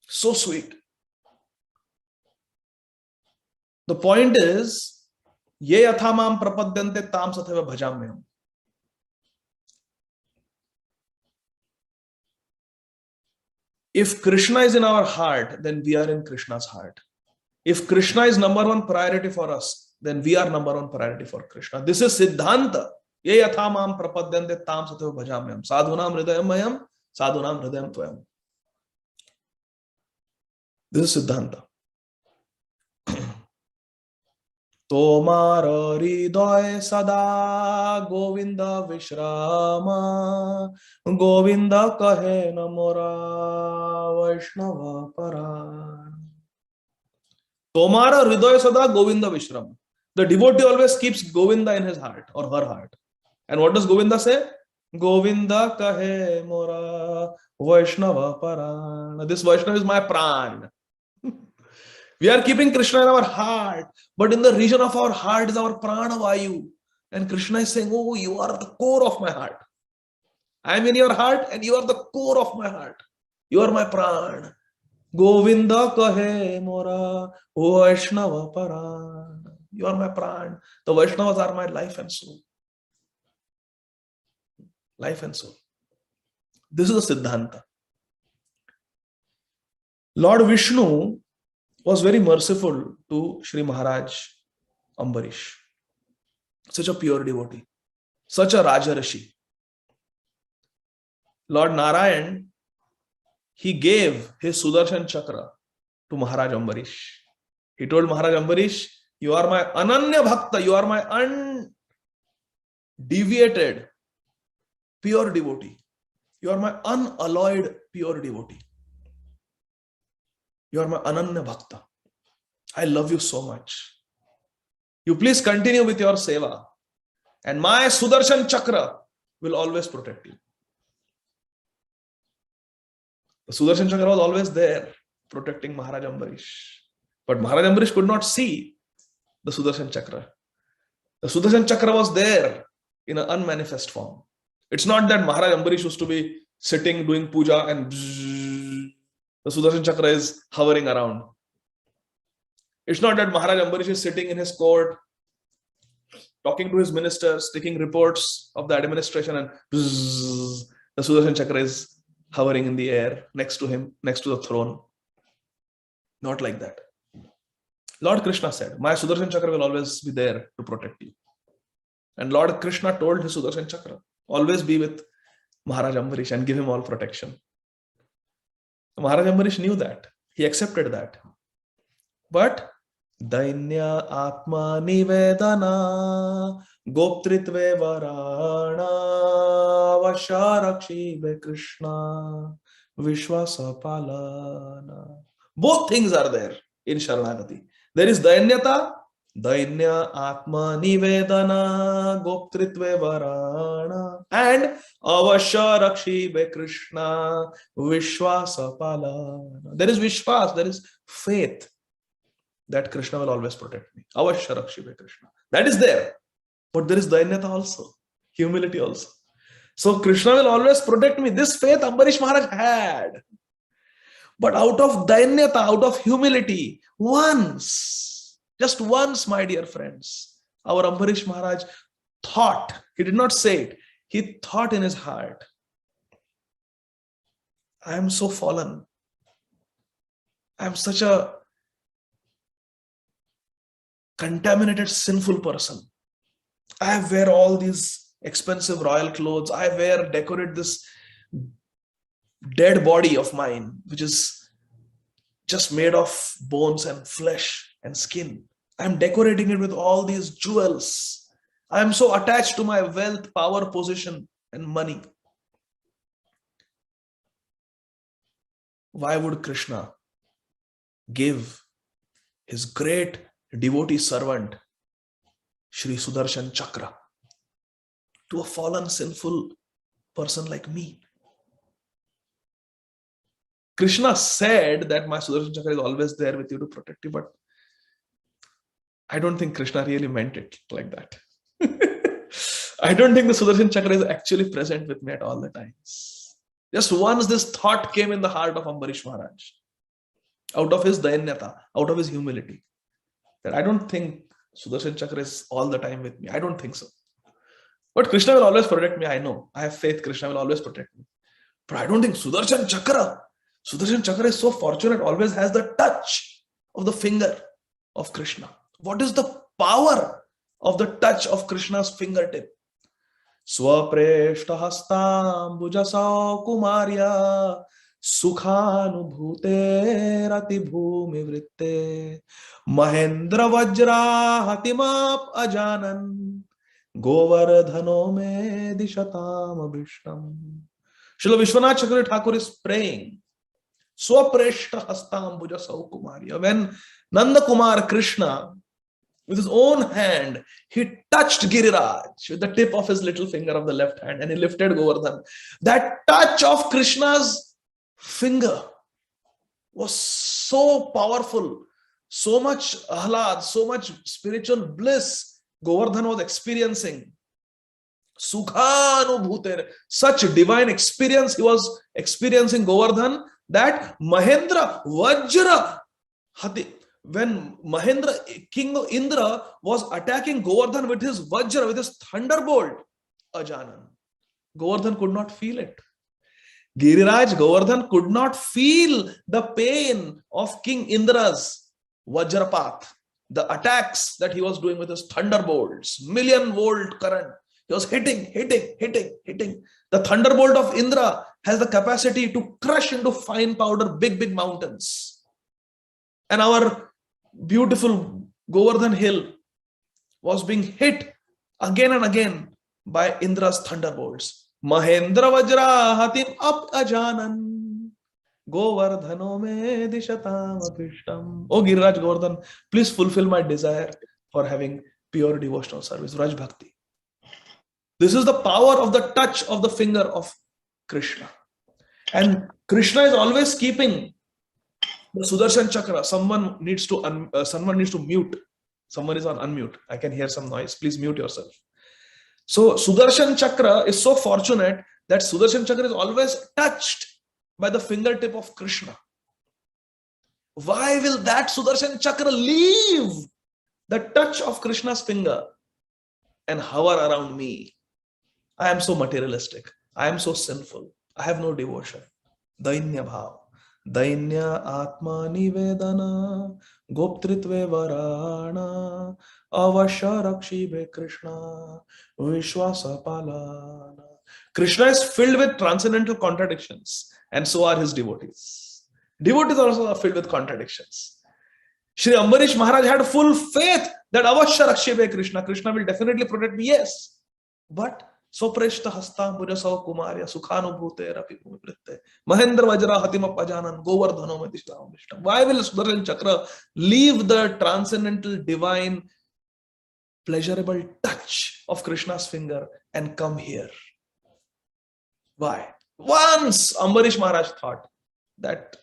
So sweet. The point is, Ye yathamam prapadyante tam sathaiva bhajamyam. If Krishna is in our heart, then we are in Krishna's heart. If Krishna is number one priority for us, then we are number one priority for Krishna. This is Siddhanta. Ye yathamam prapadyante tam sathaiva bhajamyam. Sadhunam hridayam mayam, sadhunam hridayam tvayam. This is Siddhanta. Tomar hriday sada Govinda vishrama, Govinda kahe namora Vaishnava paran. Tomar hriday sada Govinda vishrama. The devotee always keeps Govinda in his heart or her heart. And what does Govinda say? Govinda kahe mora Vaishnava paran. This Vaishnava is my pran. We are keeping Krishna in our heart, but in the region of our heart is our prana vayu. And Krishna is saying, oh, you are the core of my heart. I am in your heart and you are the core of my heart. You are my pran. Govinda kahe mora Vaishnava paran. You are my pran. The Vaishnavas are my life and soul. Life and soul. This is the Siddhanta. Lord Vishnu was very merciful to Shri Maharaj Ambarish. Such a pure devotee. Such a Rajarishi. Lord Narayan, he gave his Sudarshan Chakra to Maharaj Ambarish. He told Maharaj Ambarish, you are my Ananya Bhakta, you are my undeviated, pure devotee. You are my unalloyed, pure devotee. You are my Ananya Bhakta. I love you so much. You please continue with your seva. And my Sudarshan Chakra will always protect you. The Sudarshan Chakra was always there, protecting Maharaj Ambarish. But Maharaj Ambarish could not see the Sudarshan Chakra. The Sudarshan Chakra was there in an unmanifest form. It's not that Maharaj Ambarish used to be sitting doing puja and the Sudarshan Chakra is hovering around. It's not that Maharaj Ambarish is sitting in his court, talking to his ministers, taking reports of the administration, and the Sudarshan Chakra is hovering in the air next to him, next to the throne. Not like that. Lord Krishna said, my Sudarshan Chakra will always be there to protect you. And Lord Krishna told his Sudarshan Chakra, always be with Maharaj Ambarish and give him all protection. Maharaj Ambarish knew that. He accepted that. But Dainya Atma Nivedana Goptritve Varana Vasharakshi Krishna Vishwasa Palana. Both things are there in Sharanagati. There is Dainyata, Dainya Atma Nivedana Goptritve Varana, and Avasya Rakshibe Krishna Vishwasa Palana. There is Vishwas, there is faith that Krishna will always protect me. Avasya Rakshibe Krishna. That is there. But there is Dainyata also, humility also. So Krishna will always protect me. This faith Ambarish Maharaj had. But out of Dainyata, out of humility, once, just once, my dear friends, our Ambarish Maharaj thought, he did not say it, he thought in his heart, I am so fallen. I am such a contaminated, sinful person. I wear all these expensive royal clothes. I decorate this dead body of mine, which is just made of bones and flesh and skin. I'm decorating it with all these jewels. I'm so attached to my wealth, power, position, and money. Why would Krishna give his great devotee servant, Shri Sudarshan Chakra, to a fallen, sinful person like me? Krishna said that my Sudarshan Chakra is always there with you to protect you, but I don't think Krishna really meant it like that. I don't think the Sudarshan Chakra is actually present with me at all the times. Just once this thought came in the heart of Ambarish Maharaj, out of his Dainyata, out of his humility, that I don't think Sudarshan Chakra is all the time with me. I don't think so. But Krishna will always protect me. I know. I have faith Krishna will always protect me. But I don't think Sudarshan Chakra is so fortunate, always has the touch of the finger of Krishna. What is the power of the touch of Krishna's fingertip? Swapreshta hastam bhujasau kumarya sukhanubhute rati bhumi vritte mahendra vajra hatimap ajanan govardhano me dishatam abhishtam. Srila Vishwanath Chakravarti Thakur is praying, Swapreshta hastam bhujasau kumarya. When Nanda Kumar Krishna, with his own hand, he touched Giriraj with the tip of his little finger of the left hand and he lifted Govardhan. That touch of Krishna's finger was so powerful, so much ahlad, so much spiritual bliss Govardhan was experiencing. Sukhanubhuter, such divine experience he was experiencing Govardhan, that Mahendra Vajra Hati. When Mahendra, King Indra, was attacking Govardhan with his Vajra, with his thunderbolt, Ajanan, Govardhan could not feel it. Giriraj Govardhan could not feel the pain of King Indra's Vajrapath, the attacks that he was doing with his thunderbolts, million-volt current. He was hitting. The thunderbolt of Indra has the capacity to crush into fine powder big mountains. And our beautiful Govardhan hill was being hit again and again by Indra's thunderbolts. Mahendra Vajra Hatim Ap Ajanan Govardhano me dishatam abhishtam. Oh Giriraj Govardhan, please fulfill my desire for having pure devotional service, Vraj Bhakti. This is the power of the touch of the finger of Krishna. And Krishna is always keeping the Sudarshan Chakra. Someone needs to mute. Someone is on unmute. I can hear some noise. Please mute yourself. So Sudarshan Chakra is so fortunate that Sudarshan Chakra is always touched by the fingertip of Krishna. Why will that Sudarshan Chakra leave the touch of Krishna's finger and hover around me? I am so materialistic. I am so sinful. I have no devotion. Dainya bhav. Dainya Atma Nivedana Goptritve Varana Avasya Rakshibe Krishna Vishwasa Palana. Krishna is filled with transcendental contradictions, and so are his devotees. Devotees also are filled with contradictions. Shri Ambarish Maharaj had full faith that Avasya Rakshibe Krishna, Krishna will definitely protect me, yes. But Sopreshta Hasta Mujasau Kumarya Sukhanubhute Rapi Bhumivritte Mahendra Vajra Hatima Pajanan Govardhano Madishlam Vishtam. Why will Sudarshan Chakra leave the transcendental divine pleasurable touch of Krishna's finger and come here? Why? Once Ambarish Maharaj thought that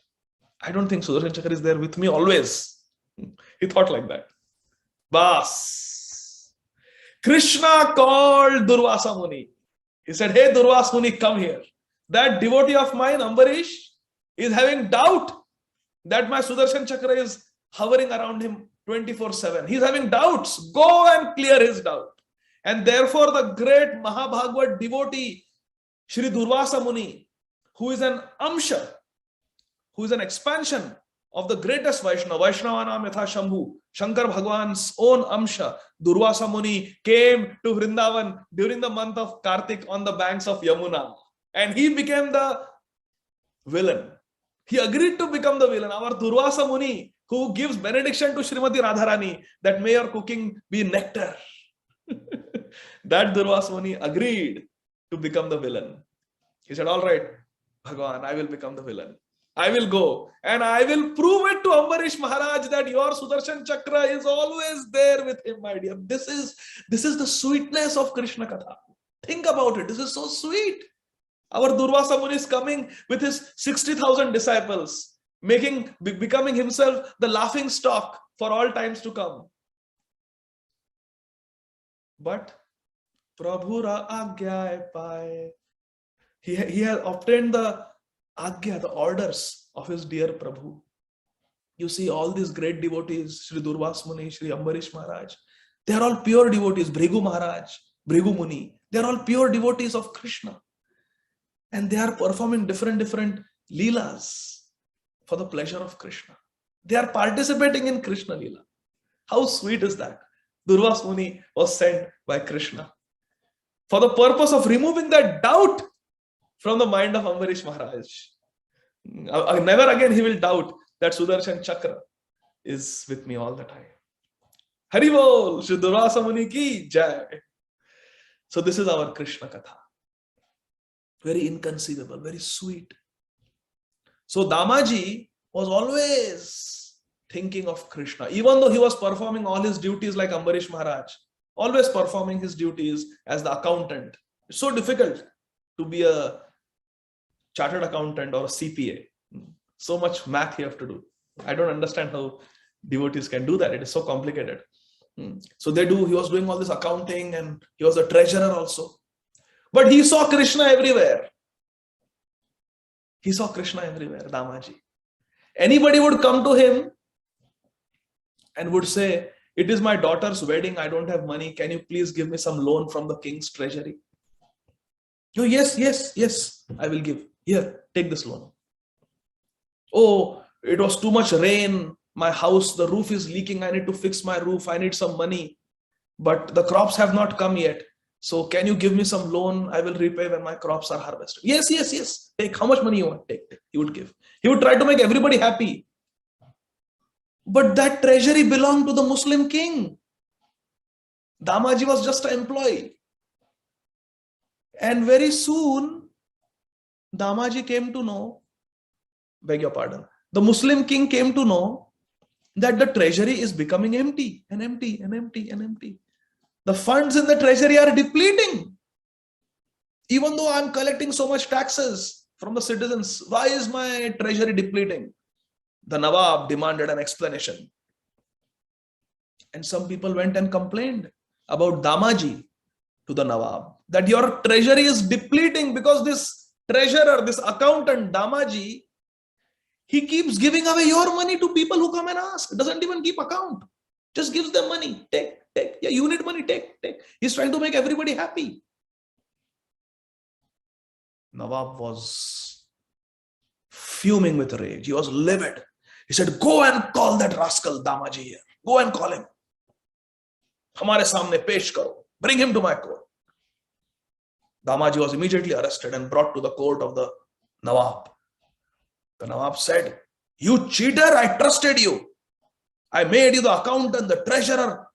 I don't think Sudarshan Chakra is there with me always. He thought like that. Bas. Krishna called Durvasa Muni. He said, hey Durvasa Muni, come here. That devotee of mine, Ambarish, is having doubt that my Sudarshan Chakra is hovering around him 24/7. He's having doubts. Go and clear his doubt. And therefore the great Mahabhagavat devotee, Shri Durvasa Muni, who is an Amsha, who is an expansion of the greatest Vaishnava, Vaishnavanam Yatha Shambhu, Shankar Bhagwan's own Amsha, Durvasa Muni, came to Vrindavan during the month of Kartik on the banks of Yamuna. And he became the villain. He agreed to become the villain. Our Durvasa Muni, who gives benediction to Srimati Radharani, that may your cooking be nectar. That Durvasa Muni agreed to become the villain. He said, all right, Bhagwan, I will become the villain. I will go and I will prove it to Ambarish Maharaj that your Sudarshan Chakra is always there with him, my dear. This is the sweetness of Krishna Katha. Think about it. This is so sweet. Our Durvasa Muni is coming with his 60,000 disciples, becoming himself the laughing stock for all times to come. But Prabhura Agya Pai. He has obtained the Agya, the orders of his dear Prabhu. You see all these great devotees, Sri Durvasa Muni, Sri Ambarish Maharaj, they are all pure devotees. Bhrigu Maharaj, Bhrigu Muni, they are all pure devotees of Krishna. And they are performing different leelas for the pleasure of Krishna. They are participating in Krishna leela. How sweet is that? Durvasa Muni was sent by Krishna for the purpose of removing that doubt from the mind of Ambarish Maharaj. Never again he will doubt that Sudarshan Chakra is with me all the time. Hari Bol, Shri Durvasa Muni ki jai. So this is our Krishna Katha. Very inconceivable, very sweet. So Damaji was always thinking of Krishna. Even though he was performing all his duties like Ambarish Maharaj, always performing his duties as the accountant. It's so difficult to be a chartered accountant or a CPA. So much math you have to do. I don't understand how devotees can do that. It is so complicated. So he was doing all this accounting and he was a treasurer also. But he saw Krishna everywhere. He saw Krishna everywhere, Damaji. Anybody would come to him and would say, it is my daughter's wedding, I don't have money. Can you please give me some loan from the king's treasury? Oh, yes, I will give. Here, take this loan. Oh, it was too much rain. My house, the roof is leaking. I need to fix my roof. I need some money. But the crops have not come yet. So can you give me some loan? I will repay when my crops are harvested. Yes. Take how much money you want. Take. He would give. He would try to make everybody happy. But that treasury belonged to the Muslim king. Damaji was just an employee. And very soon, Damaji came to know, beg your pardon, the Muslim king came to know that the treasury is becoming empty and empty. The funds in the treasury are depleting. Even though I'm collecting so much taxes from the citizens, why is my treasury depleting? The Nawab demanded an explanation. And some people went and complained about Damaji to the Nawab, that your treasury is depleting because this treasurer, this accountant, Damaji, he keeps giving away your money to people who come and ask. Doesn't even keep account. Just gives them money. Take. Yeah, you need money. Take. He's trying to make everybody happy. Nawab was fuming with rage. He was livid. He said, go and call that rascal Damaji here. Go and call him. Hamare samne pesh karo. Bring him to my court. Damaji was immediately arrested and brought to the court of the Nawab. The Nawab said, you cheater, I trusted you. I made you the accountant, the treasurer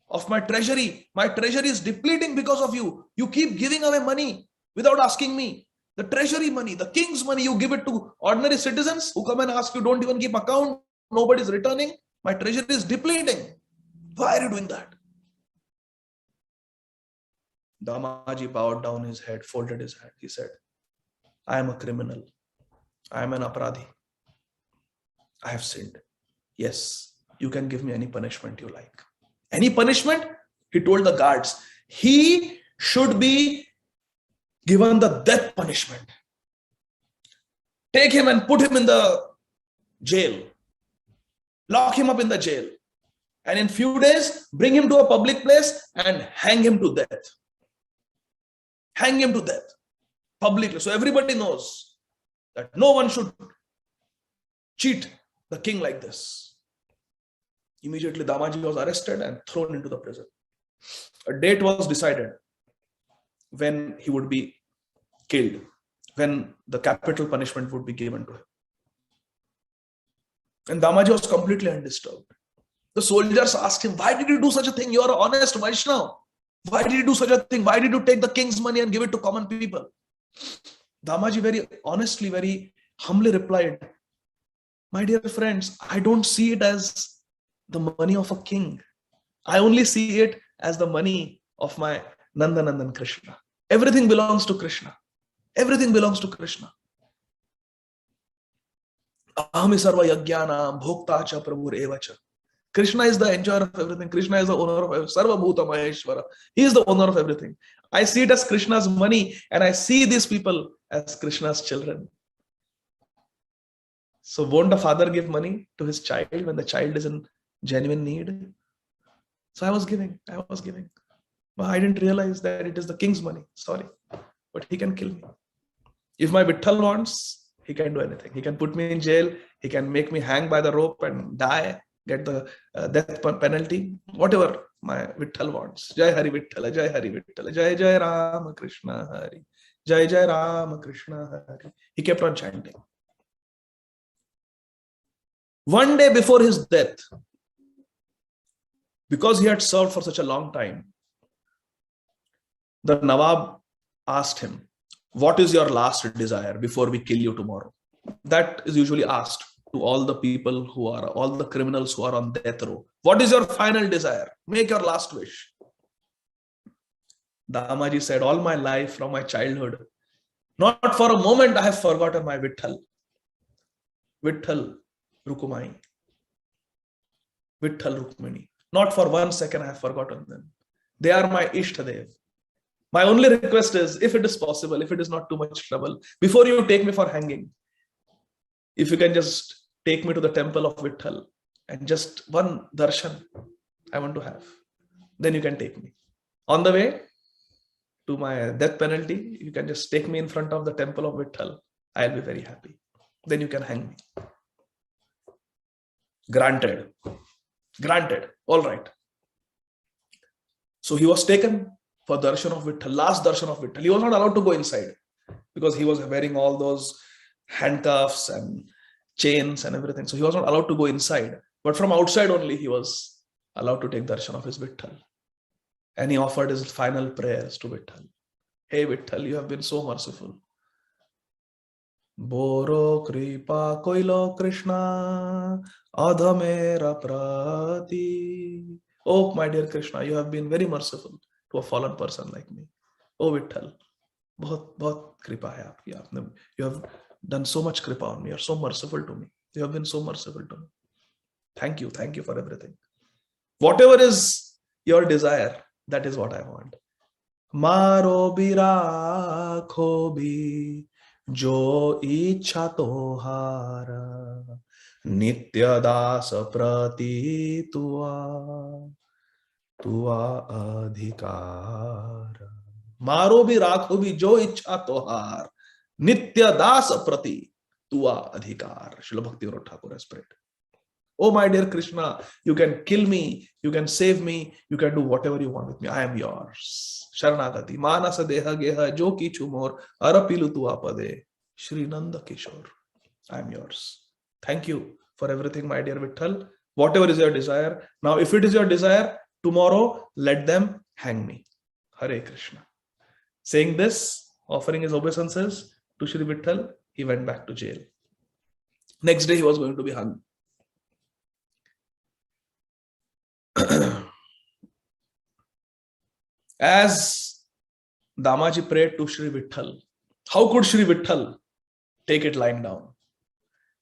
of my treasury. My treasury is depleting because of you. You keep giving away money without asking me. The treasury money, the king's money, you give it to ordinary citizens who come and ask you, don't even keep account. Nobody's returning. My treasury is depleting. Why are you doing that? Damaji bowed down his head, folded his hand. He said, I am a criminal. I am an aparadhi. I have sinned. Yes, you can give me any punishment you like. Any punishment? He told the guards, he should be given the death punishment. Take him and put him in the jail. Lock him up in the jail. And in few days, bring him to a public place and hang him to death. Hang him to death publicly. So everybody knows that no one should cheat the king like this. Immediately, Damaji was arrested and thrown into the prison. A date was decided when he would be killed, when the capital punishment would be given to him. And Damaji was completely undisturbed. The soldiers asked him, why did you do such a thing? You are an honest Vaishnava. Why did you do such a thing? Why did you take the king's money and give it to common people? Damaji very honestly, very humbly replied, my dear friends, I don't see it as the money of a king. I only see it as the money of my Nandanandan Krishna. Everything belongs to Krishna. Everything belongs to Krishna. Ahami sarva yajnana bhokta cha prabhur evacha. Krishna is the enjoyer of everything. Krishna is the owner of everything. Sarva bhuta maheshwara. He is the owner of everything. I see it as Krishna's money and I see these people as Krishna's children. So won't a father give money to his child when the child is in genuine need? So I was giving. But I didn't realize that it is the king's money. Sorry. But he can kill me. If my Vitthal wants, he can do anything. He can put me in jail. He can make me hang by the rope and die, get the death penalty, whatever my Vitthal wants. Jai Hari Vitthal, Jai Hari Vitthal, Jai Jai Rama Krishna Hari, Jai Jai Rama Krishna Hari. He kept on chanting. One day before his death, because he had served for such a long time, the Nawab asked him, what is your last desire before we kill you tomorrow? That is usually asked to all the people who are, all the criminals who are on death row. What is your final desire? Make your last wish. Damaji said, all my life from my childhood, not for a moment I have forgotten my Vitthal. Vitthal Rukumai. Vitthal Rukmini. Not for 1 second I have forgotten them. They are my Ishtadev. My only request is, if it is possible, if it is not too much trouble, before you take me for hanging, if you can just take me to the temple of Vitthal and just one darshan I want to have, then you can take me. On the way to my death penalty, you can just take me in front of the temple of Vitthal. I'll be very happy. Then you can hang me. Granted. Granted. All right. So he was taken for darshan of Vitthal, last darshan of Vitthal. He was not allowed to go inside because he was wearing all those handcuffs and chains and everything. So he was not allowed to go inside. But from outside only he was allowed to take darshan of his Vitthal. And he offered his final prayers to Vitthal. Hey Vitthal, you have been so merciful. Boro kripa koilo Krishna adhamera prati. Oh my dear Krishna, you have been very merciful to a fallen person like me. Oh Vitthal, bahut kripa hai aapki. You have done so much kripa on me. You are so merciful to me. You have been so merciful to me. Thank you for everything. Whatever is your desire, that is what I want. Maro bira khobi jo ichha tohara nitya dasa prati tua adhikara. Maro bhi rakho bhi jo ichha tohar nitya dasa prati tua adhikar. Srila Bhaktivinoda Thakur has prayed. Oh my dear Krishna, you can kill me, you can save me, you can do whatever you want with me. I am yours. Sharanagati. Manasa deha geha jo kichu mor arapilu tu apade. Shri Nanda Kishore. I am yours. Thank you for everything, my dear Vitthal. Whatever is your desire. Now, if it is your desire, tomorrow let them hang me. Hare Krishna. Saying this, offering his obeisances to Shri Vitthal, he went back to jail. Next day, he was going to be hung. As Damaji prayed to Shri Vitthal, how could Shri Vitthal take it lying down?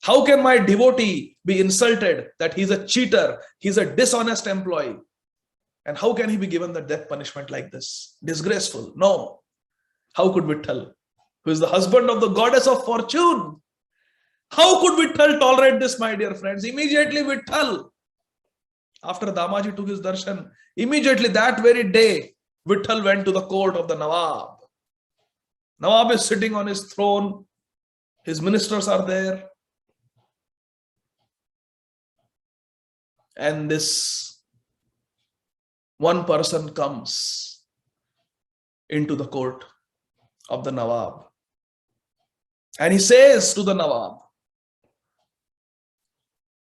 How can my devotee be insulted that he's a cheater, he's a dishonest employee? And how can he be given the death punishment like this? Disgraceful. No. How could Vitthal, who is the husband of the goddess of fortune, how could Vitthal tolerate this, my dear friends? Immediately Vitthal, after Damaji took his darshan, immediately that very day, Vitthal went to the court of the Nawab. Nawab is sitting on his throne. His ministers are there. And this one person comes into the court of the Nawab. And he says to the Nawab,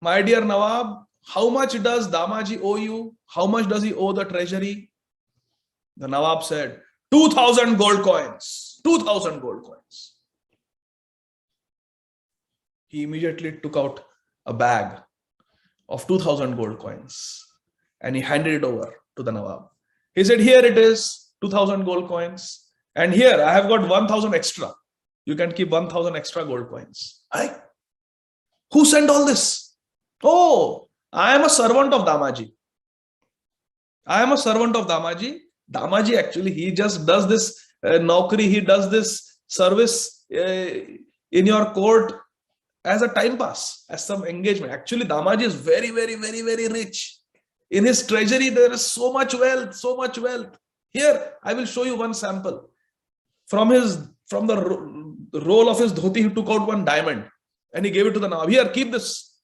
my dear Nawab, how much does Damaji owe you? How much does he owe the treasury? The Nawab said, 2,000 gold coins. 2,000 gold coins. He immediately took out a bag of 2,000 gold coins and he handed it over to the Nawab. He said, here it is, 2,000 gold coins. And here I have got 1,000 extra. You can keep 1,000 extra gold coins. Aye. Who sent all this? Oh, I am a servant of Damaji. I am a servant of Damaji. Damaji actually, he just does this naukri, he does this service in your court as a time pass, as some engagement. Actually, Damaji is very, very, very, very rich. In his treasury, there is so much wealth, so much wealth. Here, I will show you one sample. From the roll of his dhoti, he took out one diamond and he gave it to the Nawab. Here, keep this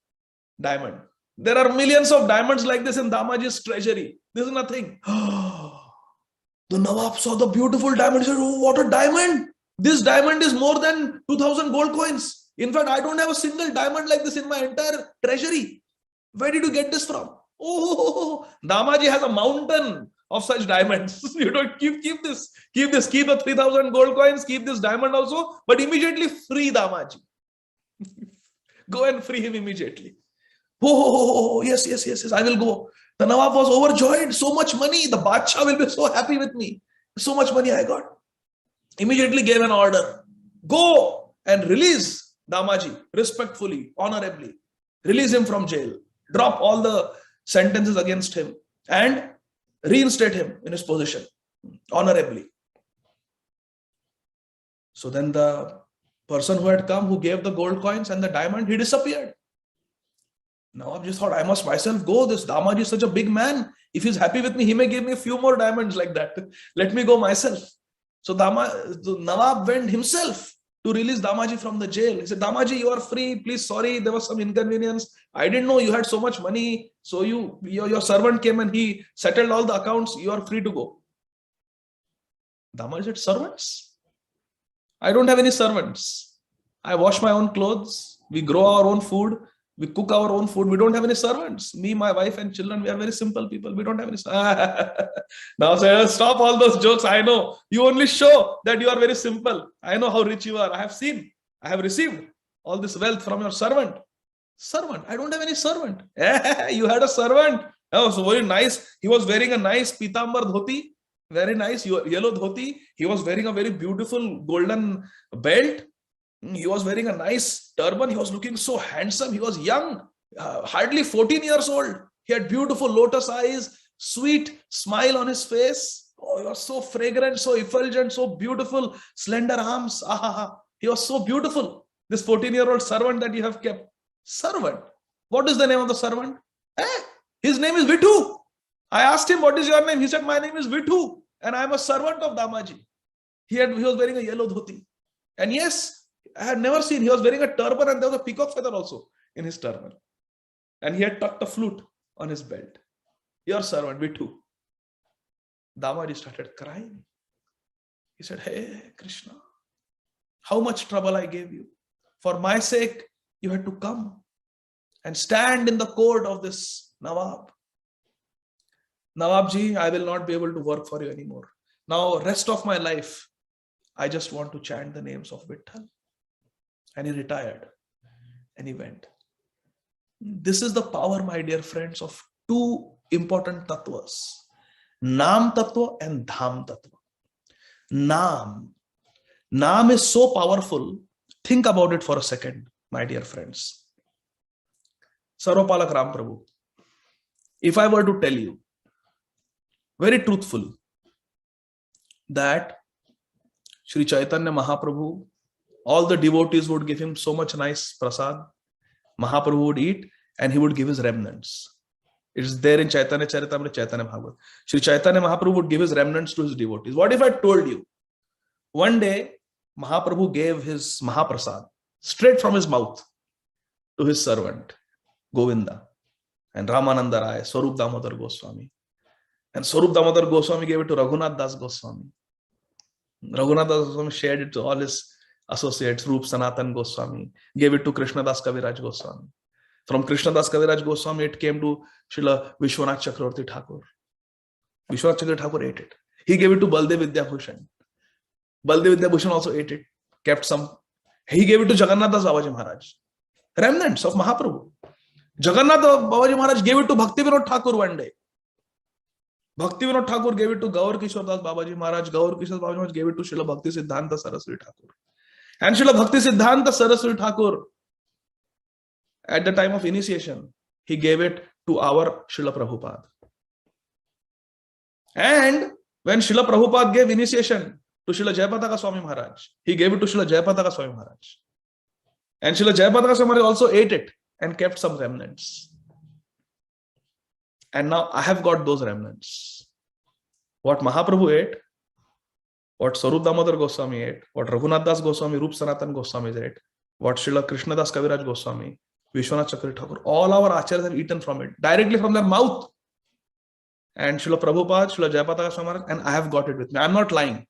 diamond. There are millions of diamonds like this in Damaji's treasury. This is nothing. The Nawab saw the beautiful diamond. He said, oh, what a diamond. This diamond is more than 2,000 gold coins. In fact, I don't have a single diamond like this in my entire treasury. Where did you get this from? Oh, Damaji has a mountain of such diamonds. You don't keep this. Keep this. Keep the 3,000 gold coins. Keep this diamond also. But immediately free Damaji. Go and free him immediately. Oh, yes, I will go. The Nawab was overjoyed. So much money. The Badshah will be so happy with me. So much money I got. Immediately gave an order. Go and release Damaji respectfully, honorably. Release him from jail. Drop all the sentences against him and reinstate him in his position honorably. So then the person who had come, who gave the gold coins and the diamond, he disappeared. Now I just thought, I must myself go. This Damaji is such a big man. If he's happy with me, he may give me a few more diamonds like that. Let me go myself. So the Nawab went himself to release Damaji from the jail. He said, Damaji, you are free. Please, sorry, there was some inconvenience. I didn't know you had so much money. So your servant came and he settled all the accounts. You are free to go. Damaji said, servants? I don't have any servants. I wash my own clothes. We grow our own food. We cook our own food. We don't have any servants. Me, my wife and children, we are very simple people. We don't have any servants. Now say, stop all those jokes. I know. You only show that you are very simple. I know how rich you are. I have seen. I have received all this wealth from your servant. Servant? I don't have any servant. You had a servant. Oh, so very nice. He was wearing a nice pitambar dhoti. Very nice yellow dhoti. He was wearing a very beautiful golden belt. He was wearing a nice turban. He was looking so handsome. He was young, hardly 14 years old. He had beautiful lotus eyes, sweet smile on his face. Oh, he was so fragrant, so effulgent, so beautiful, slender arms. He was so beautiful. This 14-year-old servant that you have kept. Servant. What is the name of the servant? His name is Vittu. I asked him, what is your name? He said, my name is Vittu and I am a servant of Damaji. He was wearing a yellow dhoti. And yes, I had never seen. He was wearing a turban and there was a peacock feather also in his turban. And he had tucked a flute on his belt. Your servant, Vittu. Damaji started crying. He said, hey, Krishna, how much trouble I gave you. For my sake, you had to come and stand in the court of this Nawab. Nawabji, I will not be able to work for you anymore. Now, rest of my life, I just want to chant the names of Vitthal. And he retired and he went. This is the power, my dear friends, of two important tattvas. Nam tattva and dham tattva. Nam is so powerful. Think about it for a second, my dear friends. Sarvapalak Ram Prabhu, if I were to tell you, very truthful, that Sri Caitanya Mahaprabhu, all the devotees would give him so much nice prasad, Mahaprabhu would eat and he would give his remnants. It is there in Chaitanya Charitamrita, Chaitanya Bhāgavata. Sri Caitanya Mahaprabhu would give his remnants to his devotees. What if I told you, one day Mahaprabhu gave his Mahaprasad straight from his mouth to his servant, Govinda, and Ramananda Rai, Swarup Damodar Goswami. And Swarup Damodar Goswami gave it to Raghunath Das Goswami. Raghunath Das Goswami shared it to all his associates. Rup Sanatan Goswami gave it to Krishna Das Kaviraj Goswami. From Krishna Das Kaviraj Goswami, it came to Srila Vishwanath Chakravarti Thakur. Vishwanath Chakravarti Thakur ate it. He gave it to Baldev Vidyabhushan. Baldev Vidyabhushan also ate it, kept some. He gave it to Jagannath Das Babaji Maharaj. Remnants of Mahaprabhu. Jagannath Babaji Maharaj gave it to Bhakti Vinod Thakur one day. Bhakti Vinod Thakur gave it to Gaur Kishore Das Babaji Maharaj. Gaur Kishore Babaji Maharaj gave it to Srila Bhakti Siddhanta Saraswati Thakur. And Srila Bhakti Siddhanta Saraswati Thakur, at the time of initiation, he gave it to our Srila Prabhupada. And when Srila Prabhupada gave initiation to Srila Jayapataka Swami Maharaj, he gave it to Srila Jayapataka Swami Maharaj. And Srila Jayapataka Swami Maharaj also ate it and kept some remnants. And now I have got those remnants. What Mahaprabhu ate, what Swarup Damodar Goswami ate, what Raghunath Das Goswami, Rup Sanatan Goswami ate, what Srila Krishna Das Kaviraj Goswami, Vishwanath Chakravarti Thakur, all our acharyas have eaten from it, directly from their mouth. And Srila Prabhupada, Srila Jayapataka Swami Maharaj, and I have got it with me. I am not lying.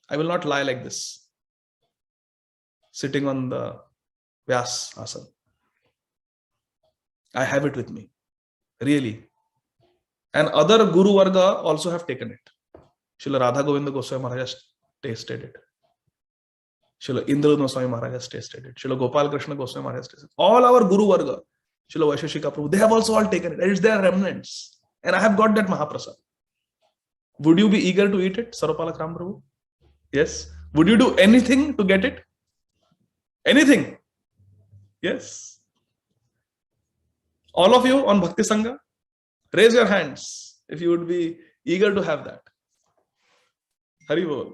I will not lie like this, sitting on the Vyas Asana. I have it with me, really. And other Guru Varga also have taken it. Srila Radha Govinda Goswami Maharaj has tasted it. Srila Indra Goswami Maharaj has tasted it. Srila Gopal Krishna Goswami Maharaj has tasted it. All our Guru Varga, Srila Vaisheshika Prabhu, they have also all taken it. It is their remnants. And I have got that Mahaprasad. Would you be eager to eat it, Sarvapalak Ram Prabhu? Yes. Would you do anything to get it? Anything? Yes. All of you on Bhakti Sanga, raise your hands if you would be eager to have that. Hari Bol.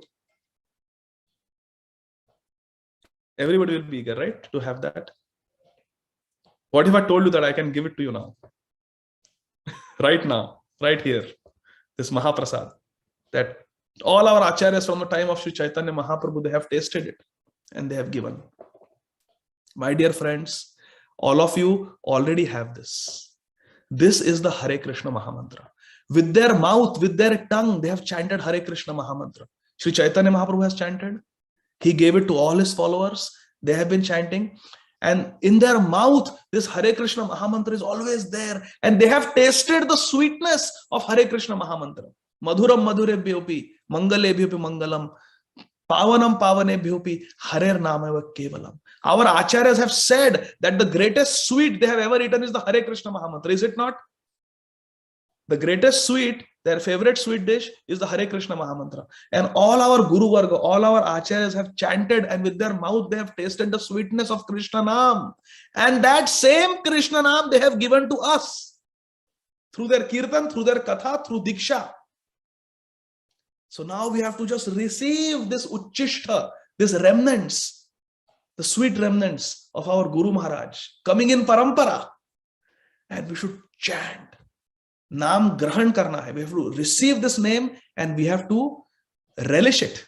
Everybody will be eager, right, to have that. What if I told you that I can give it to you now? Right now, right here, this Mahaprasad, that all our acharyas from the time of Sri Chaitanya Mahaprabhu, they have tasted it and they have given. My dear friends, all of you already have this. This is the Hare Krishna Mahamantra. With their mouth, with their tongue, they have chanted Hare Krishna Mahamantra. Sri Chaitanya Mahaprabhu has chanted. He gave it to all his followers. They have been chanting. And in their mouth, this Hare Krishna Mahamantra is always there. And they have tasted the sweetness of Hare Krishna Mahamantra. Madhuram madhurebhyopi, mangalebhyopi mangalam, pavanam pavanebhyopi, Harer nameva kevalam. Our acharyas have said that the greatest sweet they have ever eaten is the Hare Krishna Mahamantra. Is it not? The greatest sweet, their favorite sweet dish is the Hare Krishna Mahamantra. And all our Guru Varga, all our acharyas have chanted, and with their mouth they have tasted the sweetness of Krishna Nam. And that same Krishna Nam they have given to us through their kirtan, through their katha, through diksha. So now we have to just receive this uchishta, this remnants, the sweet remnants of our Guru Maharaj coming in parampara. And we should chant. Naam grahan karna hai. We have to receive this name and we have to relish it.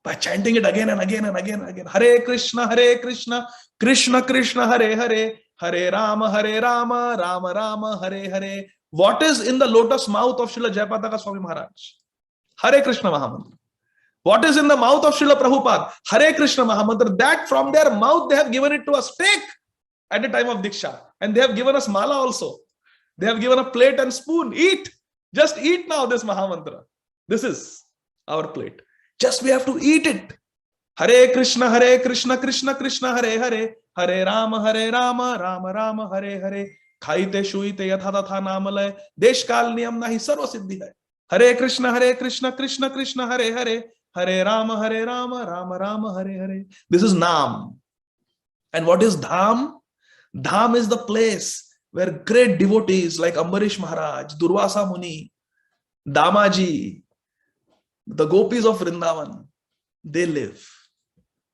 by chanting it again and again and again and again. Hare Krishna, Krishna Krishna, Hare Hare, Hare Rama, Rama Rama, Hare Hare. What is in the lotus mouth of Srila Jayapataka Swami Maharaj? Hare Krishna Mahamantra. What is in the mouth of Srila Prabhupada? Hare Krishna Mahamantra. That from their mouth they have given it to us. Take at the time of Diksha. And they have given us mala also. They have given a plate and spoon. Eat. Just eat now this Mahamantra. This is our plate. Just we have to eat it. Hare Krishna, Krishna Krishna, Hare Hare, Hare Rama, Rama Rama, Hare Hare. Khaite shuite yatha tatha namalay. Desh kal niyam nahi sarva siddhi hai. Hare Krishna, Krishna Krishna, Hare Hare, Hare Rama, Rama Rama, Hare Hare. This is Nam. And what is Dham? Dham is the place where great devotees like Ambarish Maharaj, Durvasa Muni, Damaji, the gopis of Vrindavan, they live.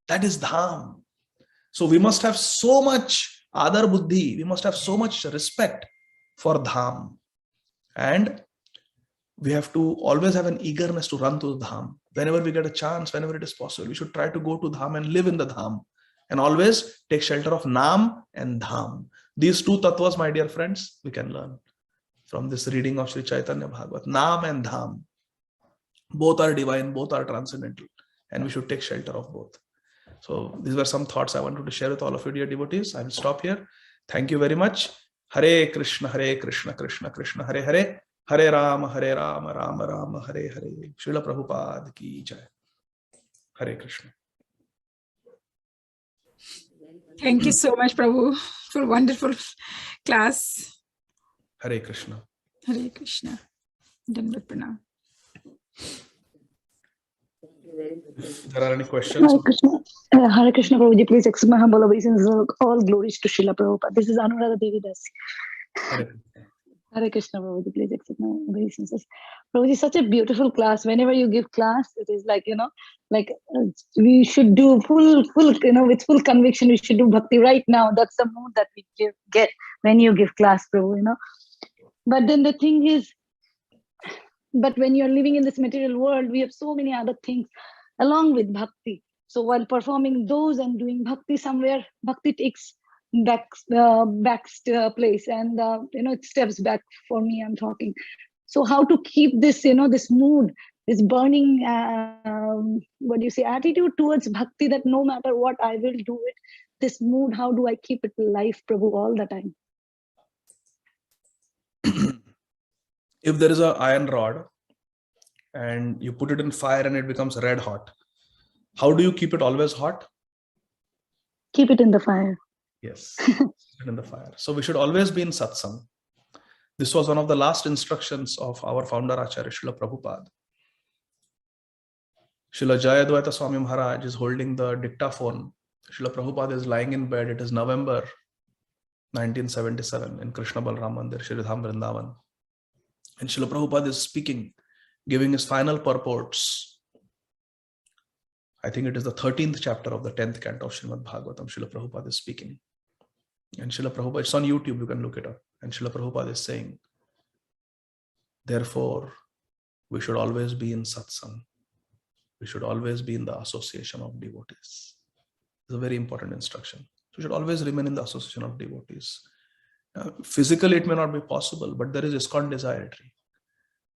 That is Dham. So we must have so much Adar Buddhi, we must have so much respect for Dham. And we have to always have an eagerness to run to the Dham. Whenever we get a chance, whenever it is possible, we should try to go to Dham and live in the Dham. And always take shelter of Nam and Dham. These two tattvas, my dear friends, we can learn from this reading of Sri Chaitanya Bhagavata. Nam and Dham. Both are divine, both are transcendental. And we should take shelter of both. So these were some thoughts I wanted to share with all of you, dear devotees. I will stop here. Thank you very much. Hare Krishna, Krishna Krishna, Hare Hare. Hare Rama, Rama Rama, Hare Hare. Srila Prabhupada ki jai. Hare Krishna. Thank you so much, Prabhu, for a wonderful class. Hare Krishna. Hare Krishna. Dandavat pranam. If there are any questions? Hare Krishna, Prabhuji, please accept my humble obeisances. All glories to Srila Prabhupada. This is Anuradha Devi Dasi. Hare Krishna, Prabhuji, please accept my obeisances. Prabhuji, such a beautiful class. Whenever you give class, it is like, we should do full, with full conviction, we should do bhakti right now. That's the mood that we get when you give class, Prabhu, But then the thing is, but when you're living in this material world, we have so many other things along with bhakti. So while performing those and doing bhakti somewhere, bhakti takes back place, and it steps back for me. I'm talking. So how to keep this, this mood, this burning, attitude towards bhakti, that no matter what, I will do it. This mood, how do I keep it alive, Prabhu, all the time? If there is an iron rod and you put it in fire and it becomes red hot, how do you keep it always hot? Keep it in the fire. Yes, keep it in the fire. So we should always be in satsang. This was one of the last instructions of our founder Acharya Srila Prabhupada. Srila Jayadvaita Swami Maharaj is holding the dictaphone. Srila Prabhupada is lying in bed. It is November 1977 in Krishna Balram Mandir, Shri Dham Vrindavan. And Srila Prabhupada is speaking, giving his final purports. I think it is the 13th chapter of the 10th canto of Srimad Bhagavatam. Srila Prabhupada is speaking. And Srila Prabhupada, it's on YouTube, you can look it up. And Srila Prabhupada is saying, therefore, we should always be in satsang. We should always be in the association of devotees. It's a very important instruction. So we should always remain in the association of devotees. Physically, it may not be possible, but there is ISKCON Desiretry.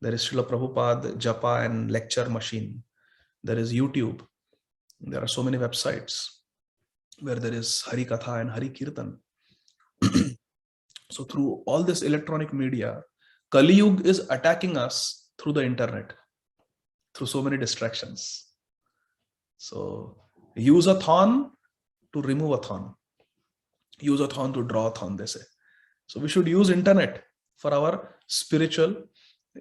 There is Srila Prabhupada Japa and lecture machine. There is YouTube. There are so many websites where there is Hari Katha and Hari Kirtan. So through all this electronic media, Kali Yuga is attacking us through the internet, through so many distractions. So use a thorn to remove a thorn. Use a thorn to draw a thorn, they say. So we should use internet for our spiritual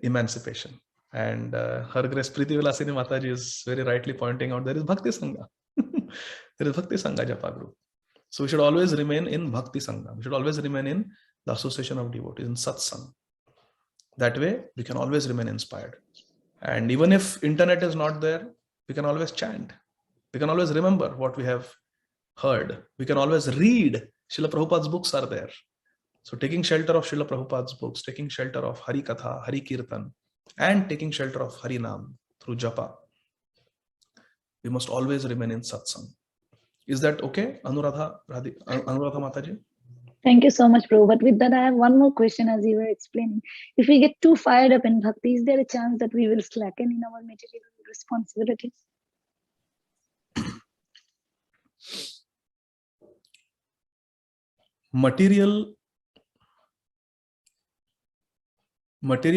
emancipation. And Her Grace Priti Vilasini Mataji is very rightly pointing out, there is Bhakti Sanga. There is Bhakti Sanga Japa group. So we should always remain in Bhakti Sanga. We should always remain in the association of devotees, in Satsang. That way, we can always remain inspired. And even if internet is not there, we can always chant. We can always remember what we have heard. We can always read. Srila Prabhupada's books are there. So taking shelter of Srila Prabhupada's books, taking shelter of Hari Katha, Hari Kirtan, and taking shelter of Hari Nam through Japa. We must always remain in satsang. Is that okay, Anuradha Mataji? Thank you so much, Prabhu. But with that, I have one more question as you were explaining. If we get too fired up in bhakti, is there a chance that we will slacken in our material responsibilities? Material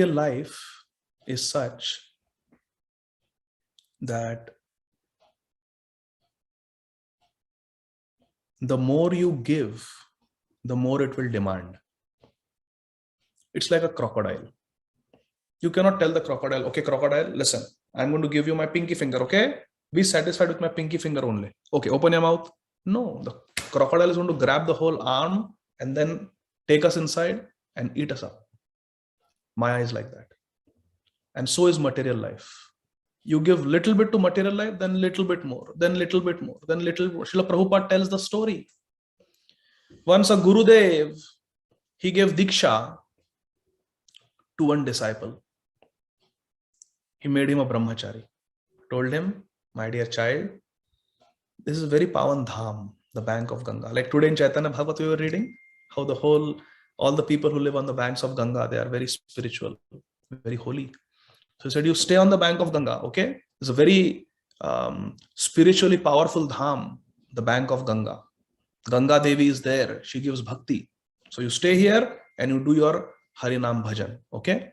life is such that the more you give, the more it will demand. It's like a crocodile. You cannot tell the crocodile, okay, crocodile, listen, I'm going to give you my pinky finger, okay? Be satisfied with my pinky finger only. Okay, open your mouth. No, the crocodile is going to grab the whole arm and then take us inside and eat us up. Maya is like that. And so is material life. You give little bit to material life, then little bit more, then little bit more, then little more. Srila Prabhupada tells the story. Once a Gurudev, he gave Diksha to one disciple. He made him a brahmachari. Told him, my dear child, this is very Pavan Dham, the bank of Ganga. Like today in Caitanya Bhagavata we were reading, how all the people who live on the banks of Ganga, they are very spiritual, very holy. So he said, you stay on the bank of Ganga, okay? It's a very spiritually powerful dham, the bank of Ganga. Ganga Devi is there. She gives bhakti. So you stay here and you do your Harinam Bhajan, okay?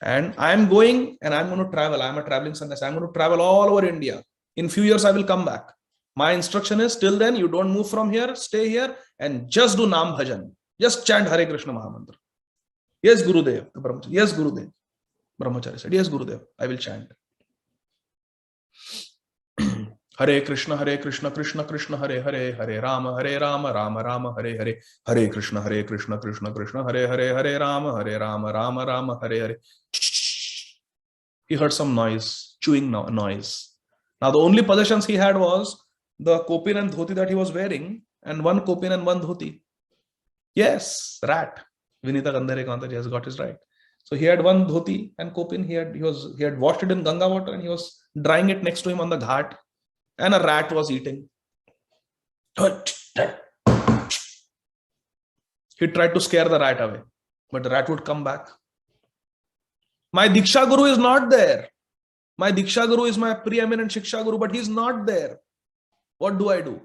And I'm going and I'm going to travel. I'm a traveling sannyasi. I'm going to travel all over India. In few years, I will come back. My instruction is, till then, you don't move from here, stay here and just do Nam Bhajan. Just chant Hare Krishna Mahamantra. Yes, Gurudev. The Brahmachari. Yes, Gurudev. Brahmachari said, yes, Gurudev, I will chant. Hare Krishna, Krishna Krishna, Hare Hare, Hare Rama, Rama Rama, Hare Hare, Hare Krishna, Krishna Krishna, Hare Hare, Hare Rama, Rama, Hare Hare. He heard some noise, chewing noise. Now the only possessions he had was the kopin and dhoti that he was wearing, and one kopin and one dhoti. Yes, rat. Vinita Gandhare Kantaji has got his right. So he had one dhoti and kopin. He had washed it in Ganga water and he was drying it next to him on the ghat. And a rat was eating. He tried to scare the rat away, but the rat would come back. My Diksha Guru is not there. My Diksha Guru is my preeminent Shiksha Guru, but he's not there. What do?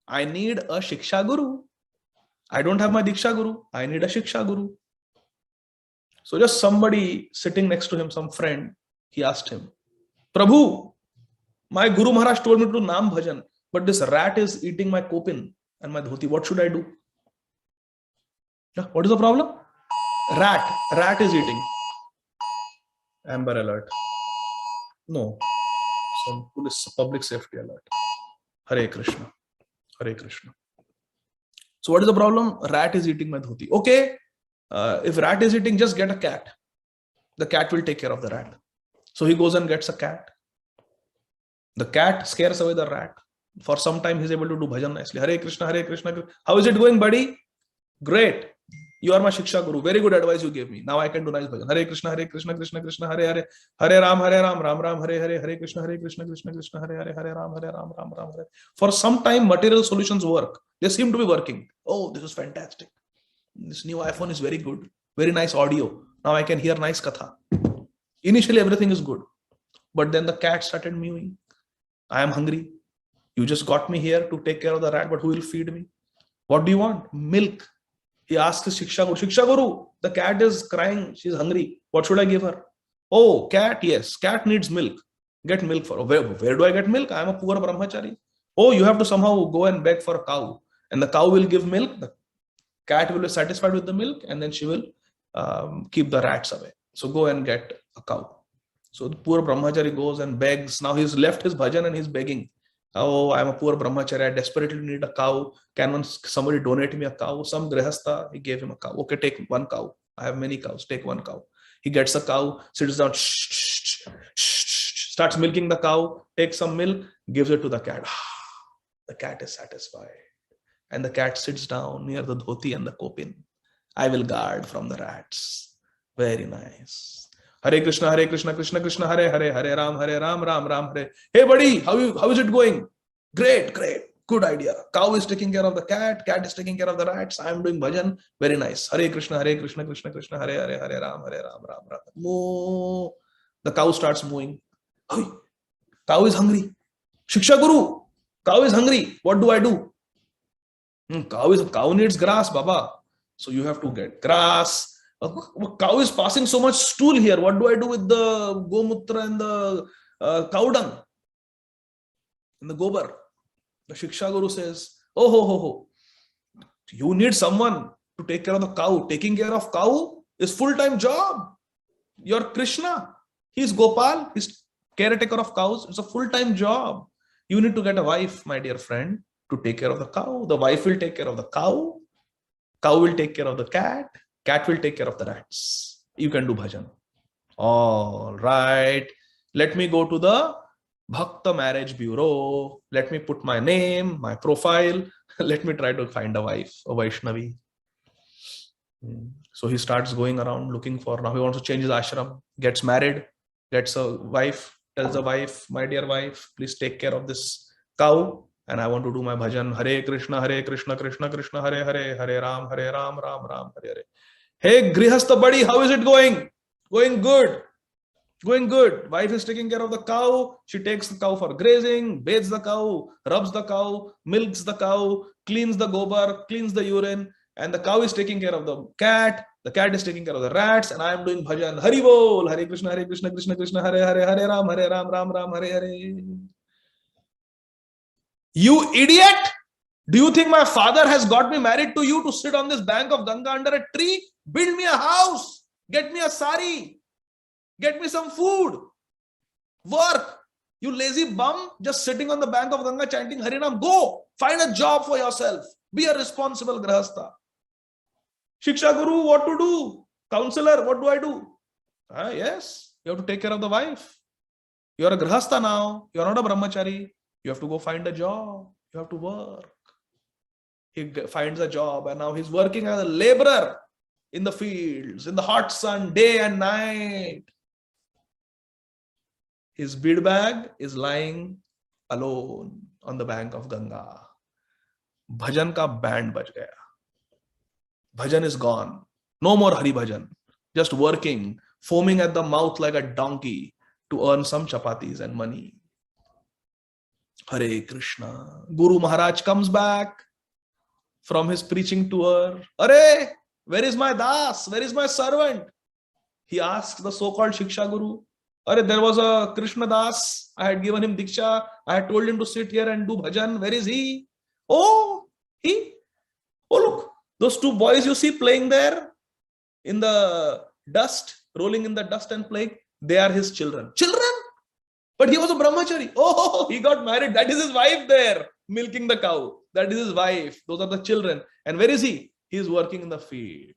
I need a Shiksha Guru. I don't have my Diksha Guru. I need a Shiksha Guru. So just somebody sitting next to him, some friend, he asked him, Prabhu, my Guru Maharaj told me to do Nam Bhajan, but this rat is eating my kopin and my dhoti. What should I do? What is the problem? Rat is eating. Amber alert. No. Some police, public safety alert. Hare Krishna. Hare Krishna. So what is the problem? Rat is eating my dhoti. Okay. If rat is eating, just get a cat. The cat will take care of the rat. So he goes and gets a cat. The cat scares away the rat. For some time, he's able to do bhajan nicely. Hare Krishna, Hare Krishna. How is it going, buddy? Great. You are my Shiksha Guru. Very good advice you gave me. Now I can do nice bhajan. Hare Krishna, Krishna Krishna, Hare Hare. Hare Ram, Ram Ram, Hare Hare. Hare Krishna, Krishna Krishna, Hare Hare. Hare Ram, Ram Hare. For some time, material solutions work. They seem to be working. Oh, this is fantastic. This new iPhone is very good. Very nice audio. Now I can hear nice katha. Initially, everything is good. But then the cat started mewing. I am hungry. You just got me here to take care of the rat, but who will feed me? What do you want? Milk. He asked his Shiksha Guru, Shiksha Guru, the cat is crying. She's hungry. What should I give her? Oh, cat, yes. Cat needs milk. Get milk for her. Where do I get milk? I am a poor brahmachari. Oh, you have to somehow go and beg for a cow. And the cow will give milk. The cat will be satisfied with the milk and then she will keep the rats away. So go and get a cow. So the poor brahmachari goes and begs. Now he's left his bhajan and he's begging. Oh, I'm a poor brahmachari. I desperately need a cow. Can somebody donate me a cow? Some grihastha, he gave him a cow. Okay, take one cow. I have many cows. Take one cow. He gets a cow, sits down, starts milking the cow, takes some milk, gives it to the cat. The cat is satisfied. And the cat sits down near the dhoti and the kopin. I will guard from the rats. Very nice. Hare Krishna, Krishna Krishna, Hare Hare, Hare Ram, Ram Ram Hare. Hey buddy, how is it going? Great, good idea. Cow is taking care of the cat is taking care of the rats. I am doing bhajan, very nice. Hare Krishna, Krishna Krishna, Hare Hare, Hare Ram, Ram Ram. Moo. The cow starts mooing. Hey, cow is hungry. Shiksha Guru, cow is hungry. What do I do? Cow needs grass, Baba. So you have to get grass. A cow is passing so much stool here. What do I do with the gomutra and the cow dung and the gobar? The Shiksha Guru says, oh, you need someone to take care of the cow. Taking care of cow is full-time job. You're Krishna. He's Gopal. He's caretaker of cows. It's a full-time job. You need to get a wife, my dear friend, to take care of the cow. The wife will take care of the cow. Cow will take care of the cat. Cat will take care of the rats. You can do bhajan. All right. Let me go to the Bhakta Marriage Bureau. Let me put my name, my profile. Let me try to find a wife, a Vaishnavi. So he starts going around looking for, now he wants to change his ashram, gets married, gets a wife, tells the wife, my dear wife, please take care of this cow. And I want to do my bhajan. Hare Krishna, Krishna Krishna, Hare Hare, Hare Ram, Ram Ram, Hare Hare. Hey, Grihastha buddy, how is it going? Going good. Going good. Wife is taking care of the cow. She takes the cow for grazing, bathes the cow, rubs the cow, milks the cow, cleans the gobar, cleans the urine, and the cow is taking care of the cat. The cat is taking care of the rats, and I am doing bhajan. Hari bol, Hare Krishna, Krishna Krishna, Hare Hare, Hare Ram, Ram Ram, Hare Hare. You idiot! Do you think my father has got me married to you to sit on this bank of Ganga under a tree? Build me a house. Get me a sari. Get me some food. Work. You lazy bum just sitting on the bank of Ganga chanting Harinam. Go. Find a job for yourself. Be a responsible grahastha. Shiksha Guru, what to do? Counselor, what do I do? Yes, you have to take care of the wife. You are a grahastha now. You are not a brahmachari. You have to go find a job. You have to work. He finds a job and now he's working as a laborer in the fields, in the hot sun, day and night. His bead bag is lying alone on the bank of Ganga. Bhajan ka band baj gaya. Bhajan is gone. No more Hari Bhajan. Just working, foaming at the mouth like a donkey to earn some chapatis and money. Hare Krishna. Guru Maharaj comes back from his preaching tour. Hare, where is my das? Where is my servant? He asks the so-called Shiksha Guru. Hare, there was a Krishna Das. I had given him Diksha. I had told him to sit here and do bhajan. Where is he? Oh, he. Oh, look. Those two boys you see playing there in the dust, rolling in the dust and playing, they are his children. Children? But he was a brahmachari. Oh, he got married. That is his wife there, milking the cow. That is his wife. Those are the children. And where is he? He is working in the fields.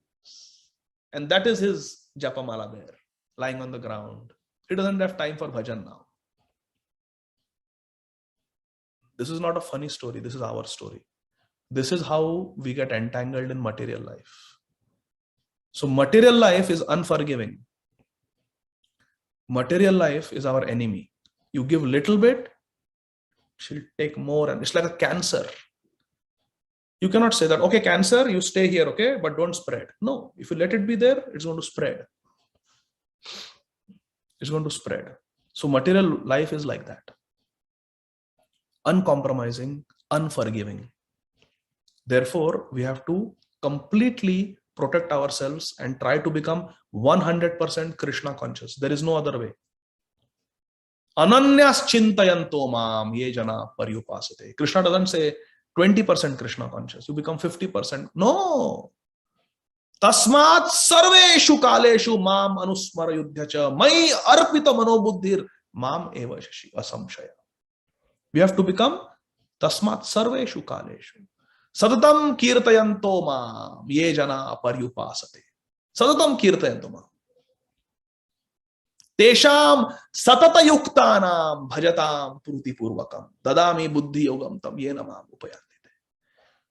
And that is his japamala there, lying on the ground. He doesn't have time for bhajan now. This is not a funny story. This is our story. This is how we get entangled in material life. So material life is unforgiving. Material life is our enemy. You give little bit, she'll take more, and it's like a cancer. You cannot say that, okay, cancer, you stay here, okay, but don't spread. No, if you let it be there, it's going to spread. It's going to spread. So material life is like that. Uncompromising, unforgiving. Therefore, we have to completely protect ourselves and try to become 100% Krishna conscious. There is no other way. Ananyas chintayanto mam ye jana paryupasate. Krishna doesn't say 20% Krishna conscious. You become 50%. No. Tasmat sarveshu kaleshu mam anusmara yudhyacha mai arpita manobuddhir mam eva shashi asamshaya. We have to become tasmat sarveshu kaleshu. Sadatam kirtayanto mam ye jana paryupasate. Sadatam kirtayanto mam. Tesham satata yuktanam bhajatam pruti purvakam dadami buddhi yogam tam yena mam upayate.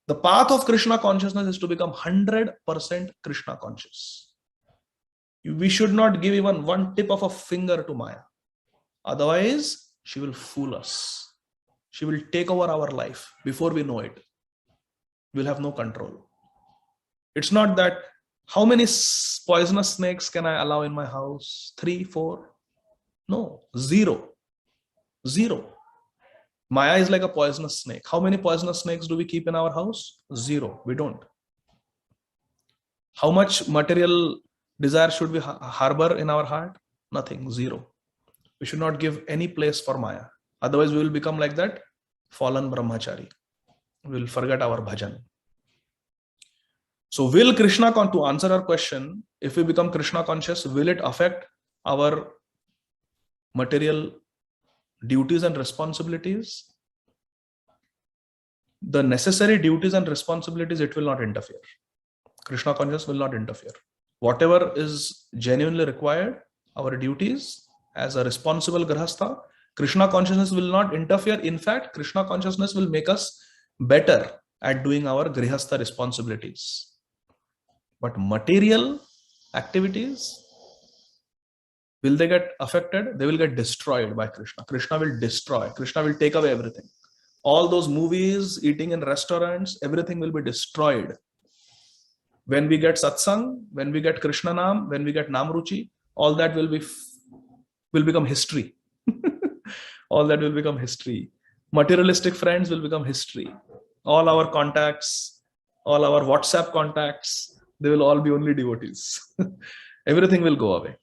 The path of Krishna consciousness is to become 100% Krishna conscious. We should not give even one tip of a finger to Maya. Otherwise, she will fool us. She will take over our life before we know it. We'll have no control. It's not that how many poisonous snakes can I allow in my house? 3, 4? No, 0. 0. Maya is like a poisonous snake. How many poisonous snakes do we keep in our house? 0. We don't. How much material desire should we harbor in our heart? Nothing. 0. We should not give any place for Maya. Otherwise, we will become like that fallen brahmachari. We will forget our bhajan. So will Krishna, to answer our question, if we become Krishna conscious, will it affect our material duties and responsibilities? The necessary duties and responsibilities, it will not interfere. Krishna consciousness will not interfere. Whatever is genuinely required, our duties as a responsible grahastha, Krishna consciousness will not interfere. In fact, Krishna consciousness will make us better at doing our grihastha responsibilities. But material activities, will they get affected? They will get destroyed by Krishna. Krishna will destroy. Krishna will take away everything. All those movies, eating in restaurants, everything will be destroyed. When we get satsang, when we get Krishna Nam, when we get Namruchi, all that will become history. All that will become history. Materialistic friends will become history. All our contacts, all our WhatsApp contacts, they will all be only devotees. Everything will go away.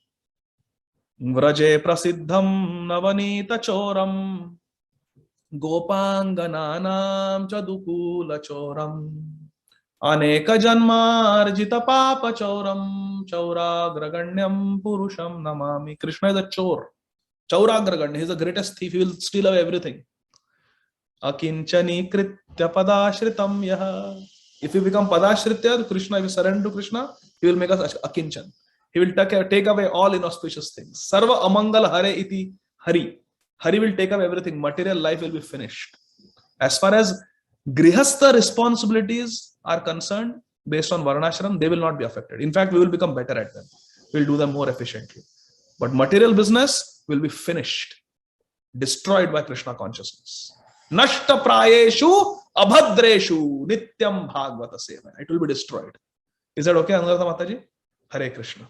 Vraje prasiddham navanita choram gopangananam chadukula choram aneka janmarjita papa choram chauragraganyam purusham namami. Krishna is a chor. Chauragraganya, he is the greatest thief. He will steal away everything. Akinchani kritya padashritam yaha. If we become padashritya to Krishna, if we surrender to Krishna, he will make us akinchan. He will take away all inauspicious things. Sarva amangal hare iti hari. Hari will take away everything. Material life will be finished. As far as grihastha responsibilities are concerned, based on varnashram, they will not be affected. In fact, we will become better at them. We will do them more efficiently. But material business will be finished, destroyed by Krishna consciousness. Nashta prayeshu abhadreshu nityam Bhāgavata seva. It will be destroyed. Is that okay, Anuradha Mataji? Hare Krishna.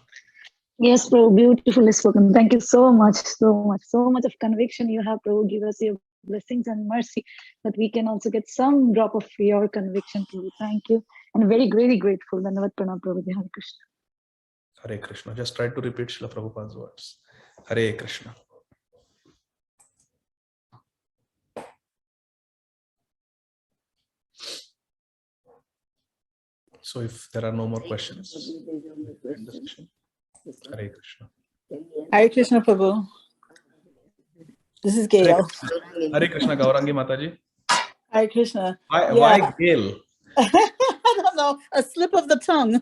Yes, Prabhu, beautifully spoken. Thank you so much, so much of conviction you have, Prabhu. Give us your blessings and mercy that we can also get some drop of your conviction, Prabhu. Thank you. And very, very grateful. Dhanavad Pranam, Prabhu. Hare Krishna. Hare Krishna. Just try to repeat Srila Prabhupada's words. Hare Krishna. So if there are no more questions, Hare Krishna. Hare Krishna, Prabhu. This is Gail. Hare Krishna, Gaurangi Mataji. Hare Krishna. Why Gail? I don't know, a slip of the tongue.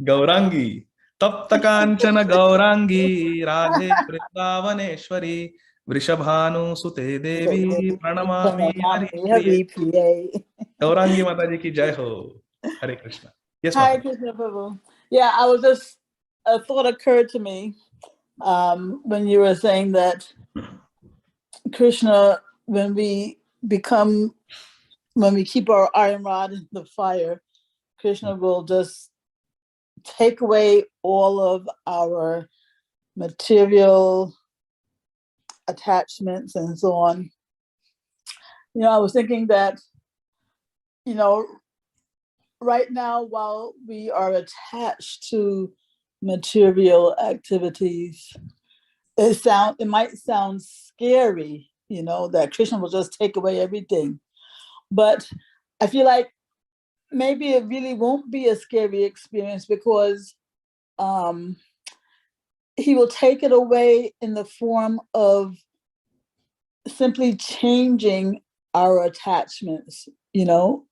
Gaurangi. Tapta Kanchana Gaurangi Radhe Vrindavaneshwari Vrishabhanu Sute Devi Pranamami Hari Priye. Gaurangi Mataji ki jai ho. Hare Krishna. Yes, Hare Mataji. Krishna, Prabhu. Yeah, I was just, a thought occurred to me when you were saying that Krishna, when we keep our iron rod in the fire, Krishna will just take away all of our material attachments and so on. You know, I was thinking that, you know, right now, while we are attached to material activities, it might sound scary, you know, that Krishna will just take away everything. But I feel like maybe it really won't be a scary experience because he will take it away in the form of simply changing our attachments, you know.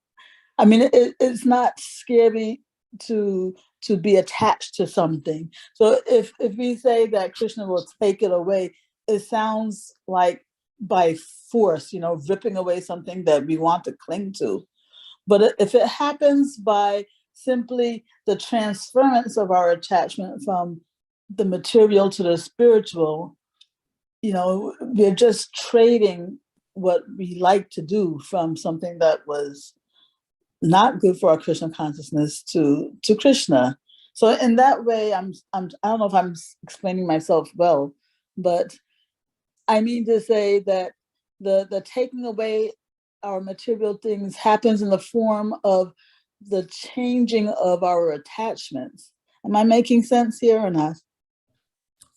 I mean, it's not scary to be attached to something. So if we say that Krishna will take it away, it sounds like by force, you know, ripping away something that we want to cling to. But if it happens by simply the transference of our attachment from the material to the spiritual, you know, we're just trading what we like to do from something that was not good for our Krishna consciousness to Krishna. So in that way, I don't know if I'm explaining myself well, but I mean to say that the taking away our material things happens in the form of the changing of our attachments. Am I making sense here or not?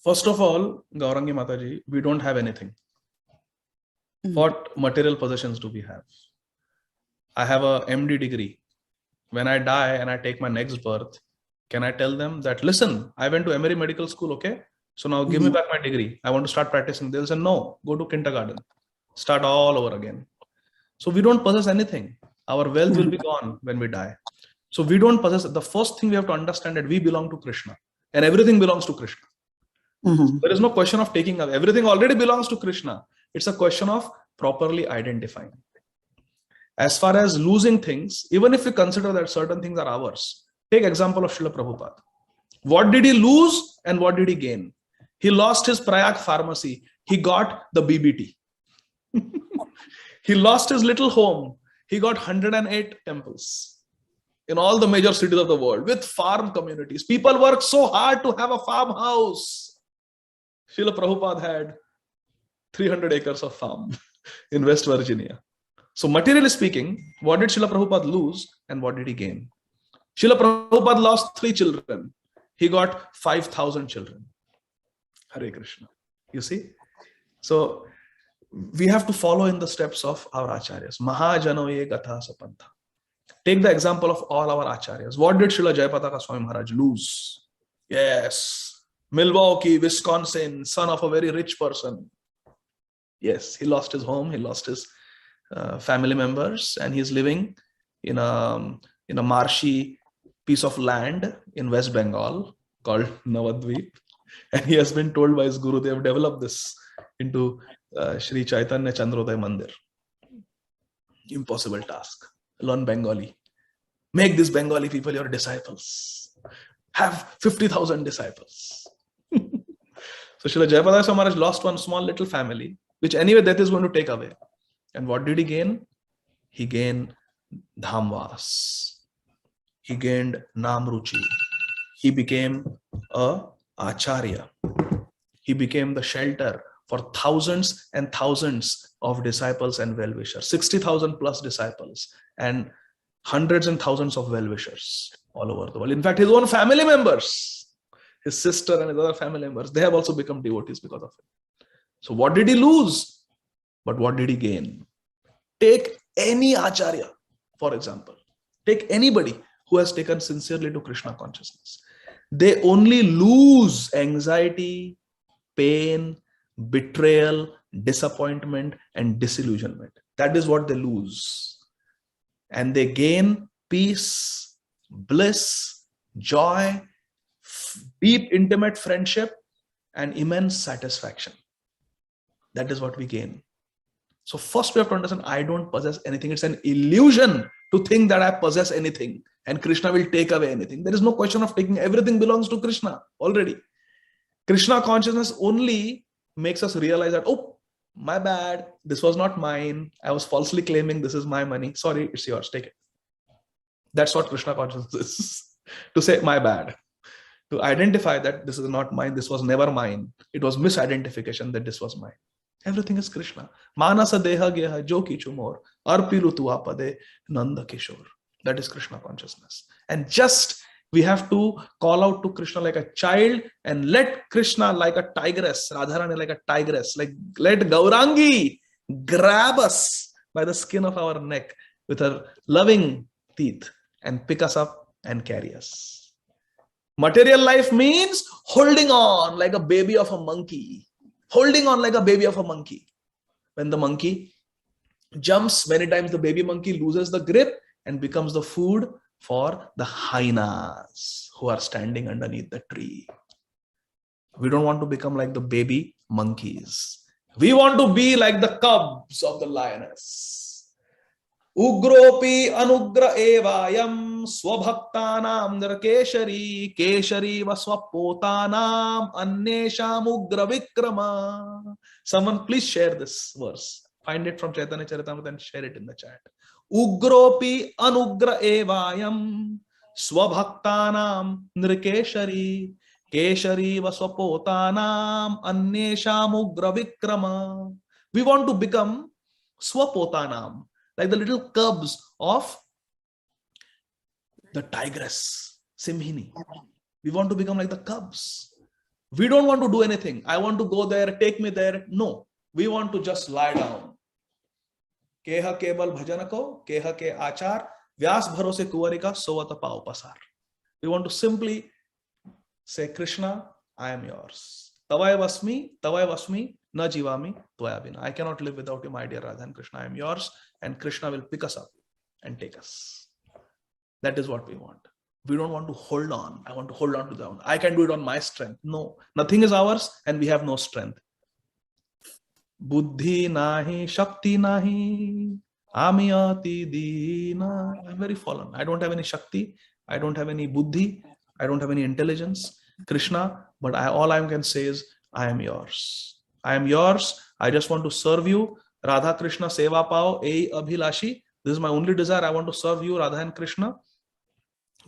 First of all, Gaurangi Mataji, we don't have anything. What material possessions do we have? I have a MD degree. When I die and I take my next birth, can I tell them that, listen, I went to Emory Medical School, okay? So now give me back my degree. I want to start practicing. They'll say, no, go to kindergarten. Start all over again. So we don't possess anything. Our wealth will be gone when we die. So we don't possess. The first thing we have to understand that we belong to Krishna and everything belongs to Krishna. There is no question of taking away. Everything already belongs to Krishna. It's a question of properly identifying. As far as losing things, even if we consider that certain things are ours, take example of Srila Prabhupada. What did he lose and what did he gain? He lost his Prayag pharmacy. He got the BBT. He lost his little home. He got 108 temples in all the major cities of the world with farm communities. People work so hard to have a farmhouse. Srila Prabhupada had 300 acres of farm in West Virginia. So materially speaking, what did Srila Prabhupada lose and what did he gain? Srila Prabhupada lost 3 children. He got 5,000 children. Hare Krishna. You see? So we have to follow in the steps of our acharyas. Maha janoye gatha sapantha. Take the example of all our acharyas. What did Srila Jayapataka Swami Maharaj lose? Yes. Milwaukee, Wisconsin, son of a very rich person. Yes, he lost his home. He lost his family members, and he's living in a marshy piece of land in West Bengal called Navadvip, and he has been told by his guru they have developed this into Sri Caitanya Chandrodaya Mandir. Impossible task. Learn Bengali. Make these Bengali people your disciples. Have 50,000 disciples. So Srila Jayapataka Swami Maharaj lost one small little family, which anyway death is going to take away. And what did he gain? He gained Dhamvas. He gained Namruchi. He became a Acharya. He became the shelter for thousands and thousands of disciples and well-wishers. 60,000 plus disciples and hundreds and thousands of well-wishers all over the world. In fact, his own family members, his sister and his other family members, they have also become devotees because of it. So what did he lose? But what did he gain? Take any Acharya, for example. Take anybody who has taken sincerely to Krishna consciousness. They only lose anxiety, pain, betrayal, disappointment, and disillusionment. That is what they lose. And they gain peace, bliss, joy, deep, intimate friendship, and immense satisfaction. That is what we gain. So first we have to understand, I don't possess anything. It's an illusion to think that I possess anything and Krishna will take away anything. There is no question of taking. Everything belongs to Krishna already. Krishna consciousness only makes us realize that, oh, my bad, this was not mine. I was falsely claiming this is my money. Sorry, it's yours, take it. That's what Krishna consciousness is. To say, my bad. To identify that this is not mine, this was never mine. It was misidentification that this was mine. Everything is Krishna. Manasa deha geha jo kichu more. Arpilu tu apade nanda kishore. That is Krishna consciousness. And just we have to call out to Krishna like a child and let Krishna like a tigress, Radharani like a tigress, like let Gaurangi grab us by the skin of our neck with her loving teeth and pick us up and carry us. Material life means holding on like a baby of a monkey. Holding on like a baby of a monkey. When the monkey jumps, many times the baby monkey loses the grip and becomes the food for the hyenas who are standing underneath the tree. We don't want to become like the baby monkeys. We want to be like the cubs of the lioness. Ugropi anugra evayam swabhaktanam nirkeshari keshari va swapotanam annesham ugra vikrama. Someone please share this verse. Find it from Chaitanya Charitamrita and share it in the chat. Ugropi anugra evayam swabhaktanam nirkeshari keshari va swapotanam annesham ugra vikrama. We want to become swapotanam, like the little cubs of the tigress, Simhini. We want to become like the cubs. We don't want to do anything. I want to go there, take me there. No, we want to just lie down. Keha kebal bhajanako, keha ke achar, vyas bharose kuvarika, sovata pao pasar. We want to simply say, Krishna, I am yours. Tavai vasmi, na jivami, tvaya bina. I cannot live without you, my dear Radha and Krishna. I am yours, and Krishna will pick us up and take us. That is what we want. We don't want to hold on. I want to hold on to them. I can do it on my strength. No, nothing is ours, and we have no strength. Buddhi nahi, shakti nahi, amiyati dina. I'm very fallen. I don't have any shakti. I don't have any buddhi. I don't have any intelligence. Krishna, but all I can say is, I am yours. I am yours. I just want to serve you. Radha Krishna seva pao ei abhilashi. This is my only desire. I want to serve you, Radha and Krishna.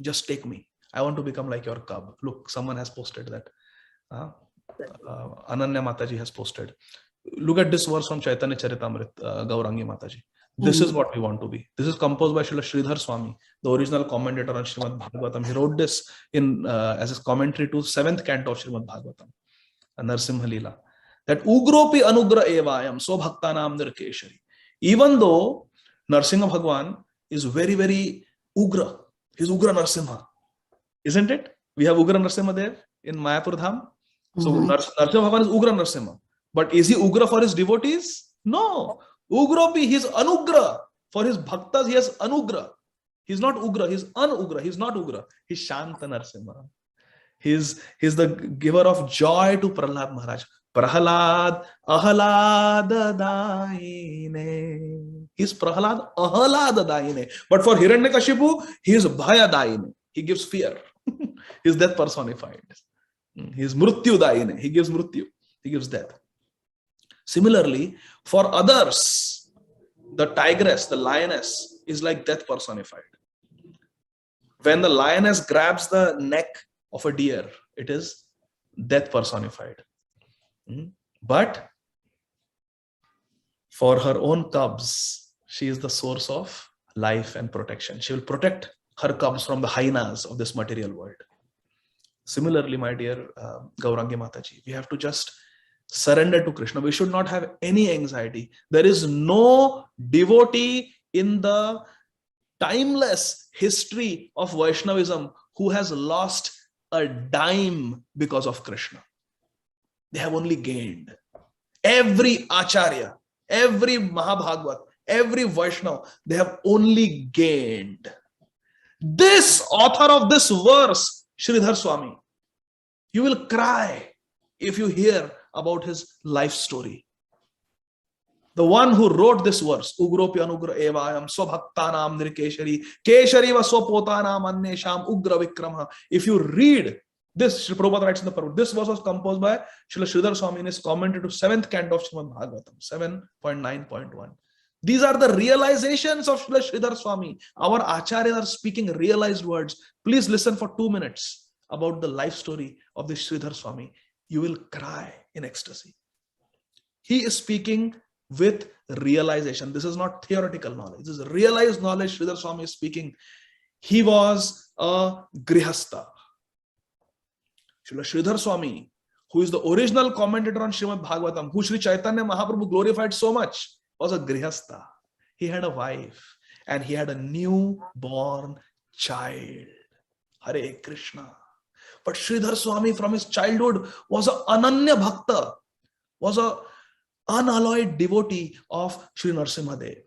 Just take me. I want to become like your cub. Look, someone has posted that. Ananya Mataji has posted. Look at this verse from Chaitanya Charitamrita, Gaurangi Mataji. This is what we want to be. This is composed by Srila Sridhar Swami, the original commentator on Srimad Bhagavatam. He wrote this in as his commentary to 7th canto of Srimad Bhagavatam, Narsimha Leela. That Ugropi Anugra Evayam, So Bhaktanam Nirkeshari. Even though Narsimha Bhagwan is very, very Ugra, he's Ugra Narsimha, isn't it? We have Ugra Narsimha there in Mayapur Dham. So Narsimha Bhagwan is Ugra Narsimha. But is he Ugra for his devotees? No. Ugropi, he's Anugra. For his bhaktas, he has Anugra. He's not Ugra, he's Anugra. He's not Ugra. He's Shanta Narsimha. He's the giver of joy to Prahlad Maharaj. Prahlad Ahalada Daine. He's Prahlad Ahalada Daine. But for Hiranyakashipu, he is Bhaya Daine. He gives fear. He's death personified. He's Mrityu Daine. He gives Mrityu. He gives death. Similarly, for others, the tigress, the lioness, is like death personified. When the lioness grabs the neck of a deer, it is death personified. But for her own cubs, she is the source of life and protection. She will protect her cubs from the hyenas of this material world. Similarly, my dear Gaurangi Mataji, we have to just surrender to Krishna. We should not have any anxiety. There is no devotee in the timeless history of Vaishnavism who has lost a dime because of Krishna. They have only gained. Every Acharya, every Mahabhagavat, every Vaishnava, they have only gained. This author of this verse, Sridhar Swami, you will cry if you hear about his life story. The one who wrote this verse, Ugropi Anugra Evayam, Swabhaktanam Nirkeshari, Keshari va Swapotanam Annesham Ugra Vikrama. If you read this, Srila Prabhupada writes in the Prabhupada, this verse was composed by Srila Sridhar Swami in his commentary to 7th canto of Srimad Bhagavatam, 7.9.1. These are the realizations of Srila Sridhar Swami. Our Acharyas are speaking realized words. Please listen for 2 minutes about the life story of this Sridhar Swami. You will cry in ecstasy. He is speaking with realization. This is not theoretical knowledge. This is realized knowledge. Sridhar Swami is speaking. He was a grihastha. Sridhar Swami, who is the original commentator on Srimad Bhagavatam, who Sri Chaitanya Mahaprabhu glorified so much, was a grihastha. He had a wife and he had a newborn child. Hare Krishna. But Sridhar Swami from his childhood was an Ananya Bhakta, was an unalloyed devotee of Sri Narsimha Dev.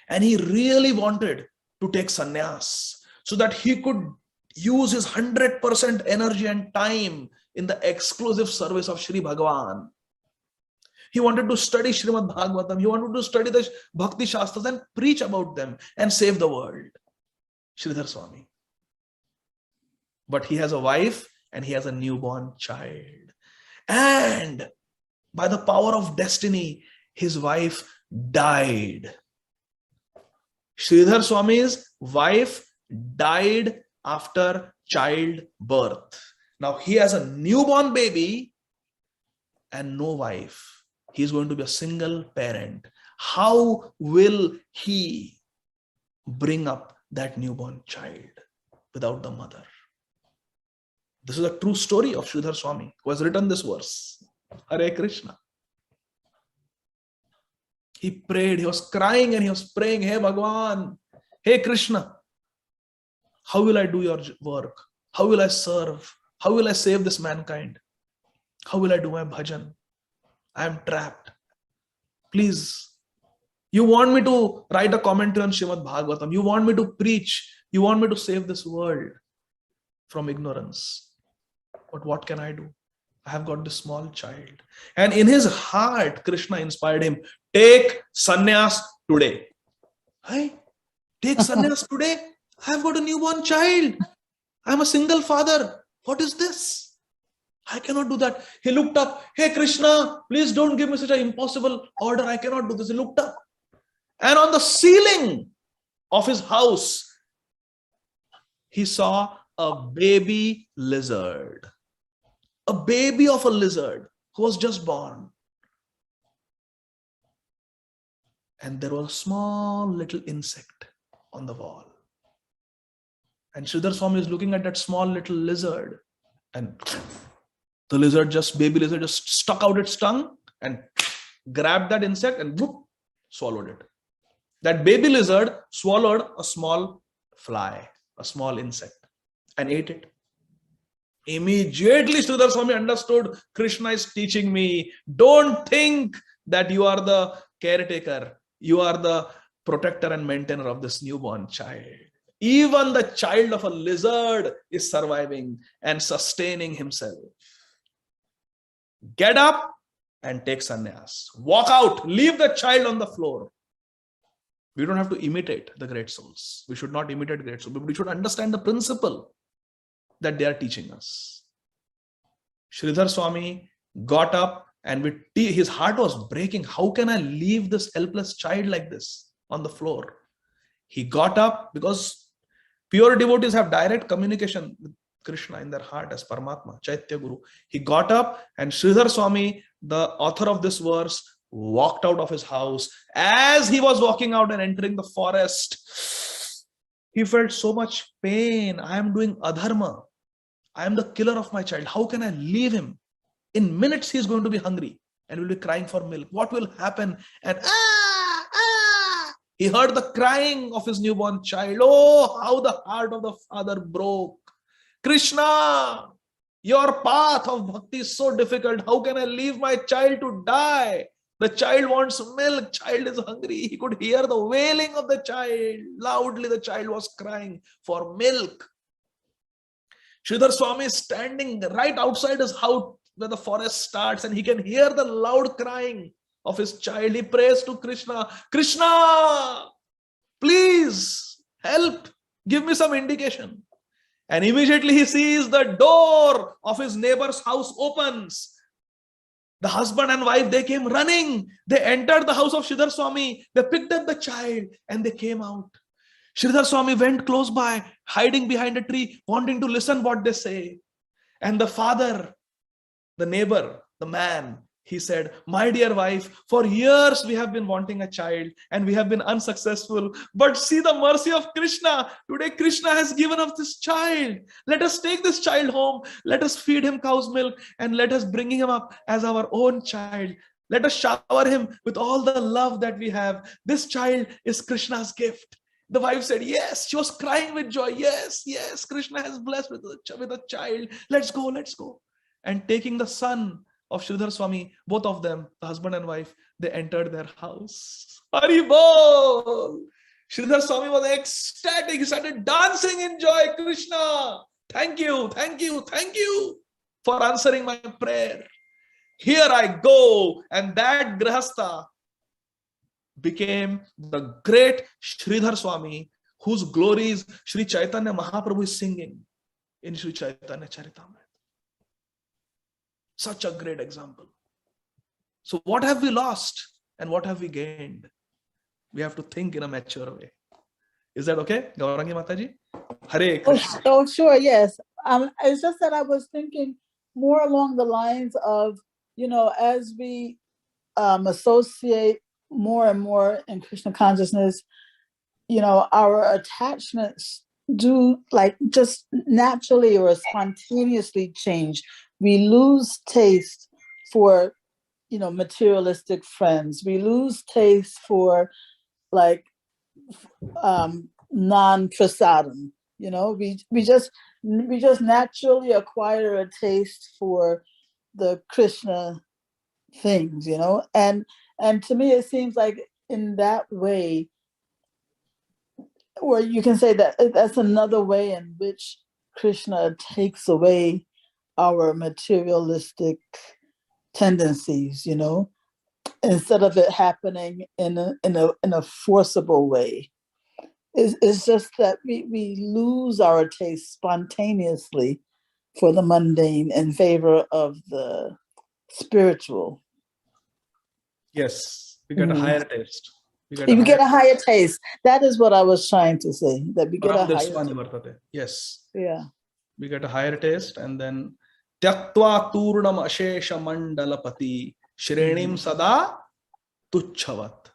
And he really wanted to take sannyas so that he could use his 100% energy and time in the exclusive service of Sri Bhagavan. He wanted to study Srimad Bhagavatam. He wanted to study the Bhakti Shastras and preach about them and save the world. Sridhar Swami. But he has a wife and he has a newborn child. And by the power of destiny, his wife died. Sridhar Swami's wife died after childbirth. Now he has a newborn baby and no wife. He is going to be a single parent. How will he bring up that newborn child without the mother? This is a true story of Sridhar Swami, who has written this verse. Hare Krishna. He prayed, he was crying and he was praying, Hey Bhagwan, Hey Krishna, how will I do your work? How will I serve? How will I save this mankind? How will I do my bhajan? I am trapped. Please, you want me to write a commentary on Srimad Bhagavatam. You want me to preach. You want me to save this world from ignorance. But what can I do? I have got this small child. And in his heart, Krishna inspired him. Take sannyas today. Hey, take sannyas today. I have got a newborn child. I am a single father. What is this? I cannot do that. He looked up. Hey Krishna, please don't give me such an impossible order. I cannot do this. He looked up. And on the ceiling of his house, he saw a baby lizard. A baby of a lizard who was just born. And there was a small little insect on the wall. And Sridhar Swami is looking at that small little lizard, and the lizard baby lizard just stuck out its tongue and grabbed that insect and whoop, swallowed it. That baby lizard swallowed a small fly, a small insect, and ate it. Immediately Sridhar Swami understood, Krishna is teaching me, don't think that you are the caretaker, you are the protector and maintainer of this newborn child. Even the child of a lizard is surviving and sustaining himself. Get up and take sannyas. Walk out, leave the child on the floor. We don't have to imitate the great souls. We should not imitate great souls, but we should understand the principle that they are teaching us. Sridhar Swami got up and his heart was breaking. How can I leave this helpless child like this on the floor? He got up because pure devotees have direct communication with Krishna in their heart as Paramatma, Chaitya Guru. He got up and Sridhar Swami, the author of this verse, walked out of his house. As he was walking out and entering the forest, he felt so much pain. I am doing adharma. I am the killer of my child. How can I leave him? In minutes, he is going to be hungry and will be crying for milk. What will happen? And he heard the crying of his newborn child. Oh, how the heart of the father broke. Krishna, your path of bhakti is so difficult. How can I leave my child to die? The child wants milk. Child is hungry. He could hear the wailing of the child. Loudly, the child was crying for milk. Sridhar Swami is standing right outside his house where the forest starts, and he can hear the loud crying of his child. He prays to Krishna, Krishna, please help. Give me some indication. And immediately he sees the door of his neighbor's house opens. The husband and wife, they came running. They entered the house of Sridhar Swami. They picked up the child and they came out. Sridhar Swami went close by, hiding behind a tree, wanting to listen what they say. And the father, the neighbor, the man, he said, my dear wife, for years we have been wanting a child and we have been unsuccessful. But see the mercy of Krishna. Today Krishna has given us this child. Let us take this child home. Let us feed him cow's milk and let us bring him up as our own child. Let us shower him with all the love that we have. This child is Krishna's gift. The wife said, yes. She was crying with joy. Yes, yes, Krishna has blessed with a child. Let's go, let's go. And taking the son of Sridhar Swami, both of them, the husband and wife, they entered their house. Haribol! Sridhar Swami was ecstatic. He started dancing in joy. Krishna, thank you, thank you, thank you for answering my prayer. Here I go. And that Grihastha became the great Sridhar Swami, whose glories Sri Chaitanya Mahaprabhu is singing in Sri Chaitanya Charitamrita. Such a great example. So what have we lost and what have we gained? We have to think in a mature way. Is that okay, Gaurangi Mataji? Hare Krishna. Oh, sure, yes. It's just that I was thinking more along the lines of, as we associate more and more in Krishna consciousness, our attachments do just naturally or spontaneously change. We lose taste for, materialistic friends. We lose taste for non-prasadam. We just naturally acquire a taste for the Krishna things, and to me it seems like in that way, or you can say that that's another way in which Krishna takes away our materialistic tendencies, instead of it happening in a forcible way. It's just that we lose our taste spontaneously for the mundane in favor of the spiritual. Yes, we get a higher taste. You get a higher taste. That is what I was trying to say. That we get a higher taste. Yes. Yeah. We get a higher taste, and then Tyaktva Turnam Ashesha Mandalapati Shrenim Sada Tuchhavat.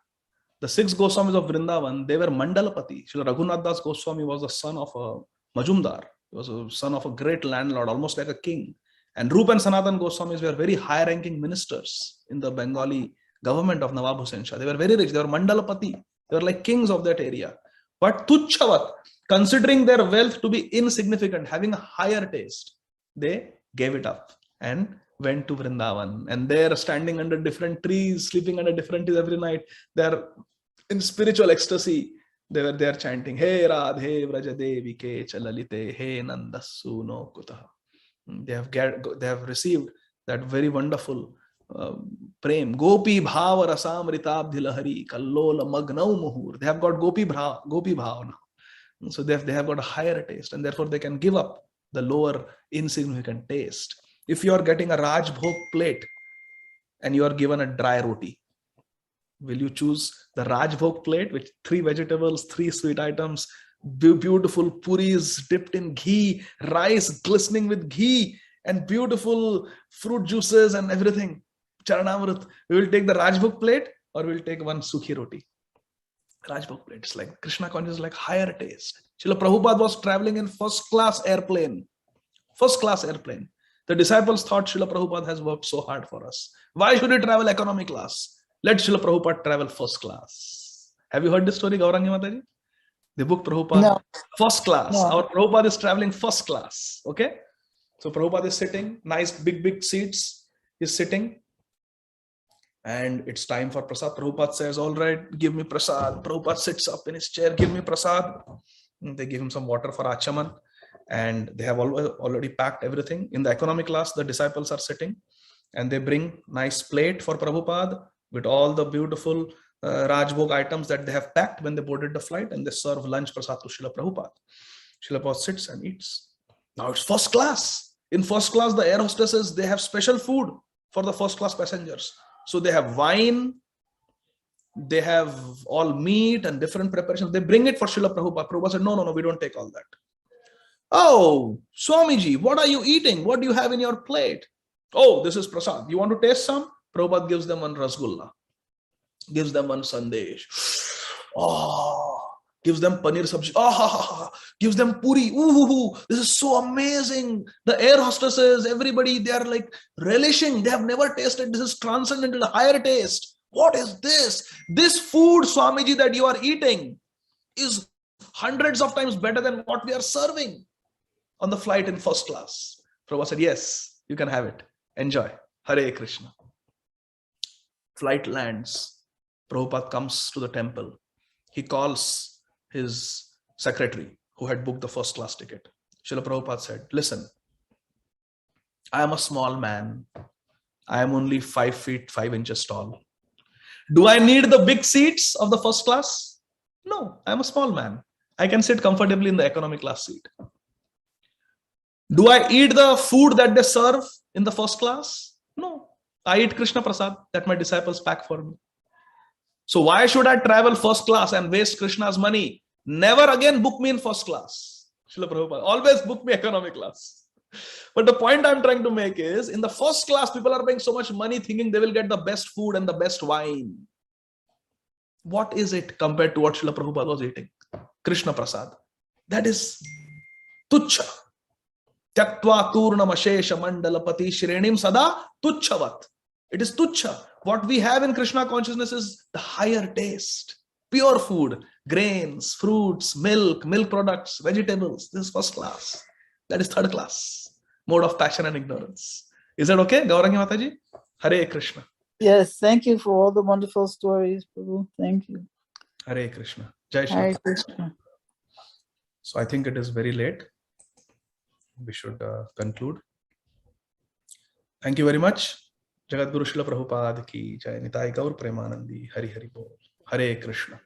The 6 Goswamis of Vrindavan, they were Mandalapati. Srila Raghunath Das Goswami was the son of a Majumdar. He was a son of a great landlord, almost like a king. And Rupa and Sanatan Goswamis were very high-ranking ministers in the Bengali government of Nawab Hussain Shah. They were very rich. They were Mandalapati. They were like kings of that area. But Tuchhavat, considering their wealth to be insignificant, having a higher taste, they gave it up and went to Vrindavan. And they're standing under different trees, sleeping under different trees every night. They're in spiritual ecstasy. They were there chanting, Hey Radhe Vrajadevi Ke Chalalite, Hey Nandasu no Kutaha. They have received that very wonderful prem. Gopi bhava rasamritabdhi lahari kallola magnau muhur. They have got gopi bhava now. So they have got a higher taste, and therefore they can give up the lower insignificant taste. If you are getting a Rajbhog plate and you are given a dry roti, will you choose the Rajbhog plate with 3 vegetables, 3 sweet items, beautiful puris dipped in ghee, rice glistening with ghee, and beautiful fruit juices and everything? Charanamrit. We will take the Rajbhog plate, or we will take one sukhi roti. Rajbhog plate. It's like Krishna consciousness, like higher taste. Srila Prabhupada was traveling in first class airplane. First class airplane. The disciples thought Srila Prabhupada has worked so hard for us. Why should he travel economy class? Let Srila Prabhupada travel first class. Have you heard this story, Gaurangi Mataji? The book Prabhupada, No. first class. No. Our Prabhupada is traveling first class. Okay? So Prabhupada is sitting, nice big seats. He's sitting. And it's time for prasad. Prabhupada says, all right, give me prasad. Prabhupada sits up in his chair, give me prasad. And they give him some water for achaman. And they have already packed everything. In the economy class, the disciples are sitting. And they bring nice plate for Prabhupada with all the beautiful Rajbhog items that they have packed when they boarded the flight. And they serve lunch prasad to Srila Prabhupada. Srila Prabhupada sits and eats. Now it's first class. In first class, the air hostesses, they have special food for the first class passengers. So they have wine, they have all meat and different preparations. They bring it for Srila Prabhupada. Prabhupada said, no, we don't take all that. Oh, Swamiji, what are you eating? What do you have in your plate? Oh, this is prasad. You want to taste some? Prabhupada gives them one rasgulla, gives them one sandesh. Oh, gives them paneer sabji. Gives them puri. Ooh, this is so amazing. The air hostesses, everybody, they are like relishing. They have never tasted. This is transcendental, higher taste. What is this? This food, Swamiji, that you are eating is hundreds of times better than what we are serving on the flight in first class. Prabhupada said, yes, you can have it. Enjoy. Hare Krishna. Flight lands. Prabhupada comes to the temple. He calls his secretary who had booked the first class ticket. Srila Prabhupada said, listen, I am a small man. I am only 5 feet 5 inches tall. Do I need the big seats of the first class? No, I am a small man. I can sit comfortably in the economy class seat. Do I eat the food that they serve in the first class? No. I eat Krishna Prasad that my disciples pack for me. So why should I travel first class and waste Krishna's money? Never again book me in first class. Srila Prabhupada, always book me economy class. But the point I'm trying to make is, in the first class, people are paying so much money thinking they will get the best food and the best wine. What is it compared to what Srila Prabhupada was eating? Krishna Prasad. That is tuchha. Tyaktva turnamashesha mandalapati shrenim sada tuchhavat. It is tuchha. What we have in Krishna consciousness is the higher taste. Pure food, grains, fruits, milk products, vegetables. This is first class. That is third class. Mode of passion and ignorance. Is that okay? Gaurangi Mataji? Hare Krishna. Yes, thank you for all the wonderful stories, Prabhu. Thank you. Hare Krishna. Jai Shri. Hare Krishna. So I think it is very late. We should conclude. Thank you very much. Jagadguru Srila Prabhupada ki jai. Nitai Gaur Premanandi. Hari Hari Bol. Hare Krishna.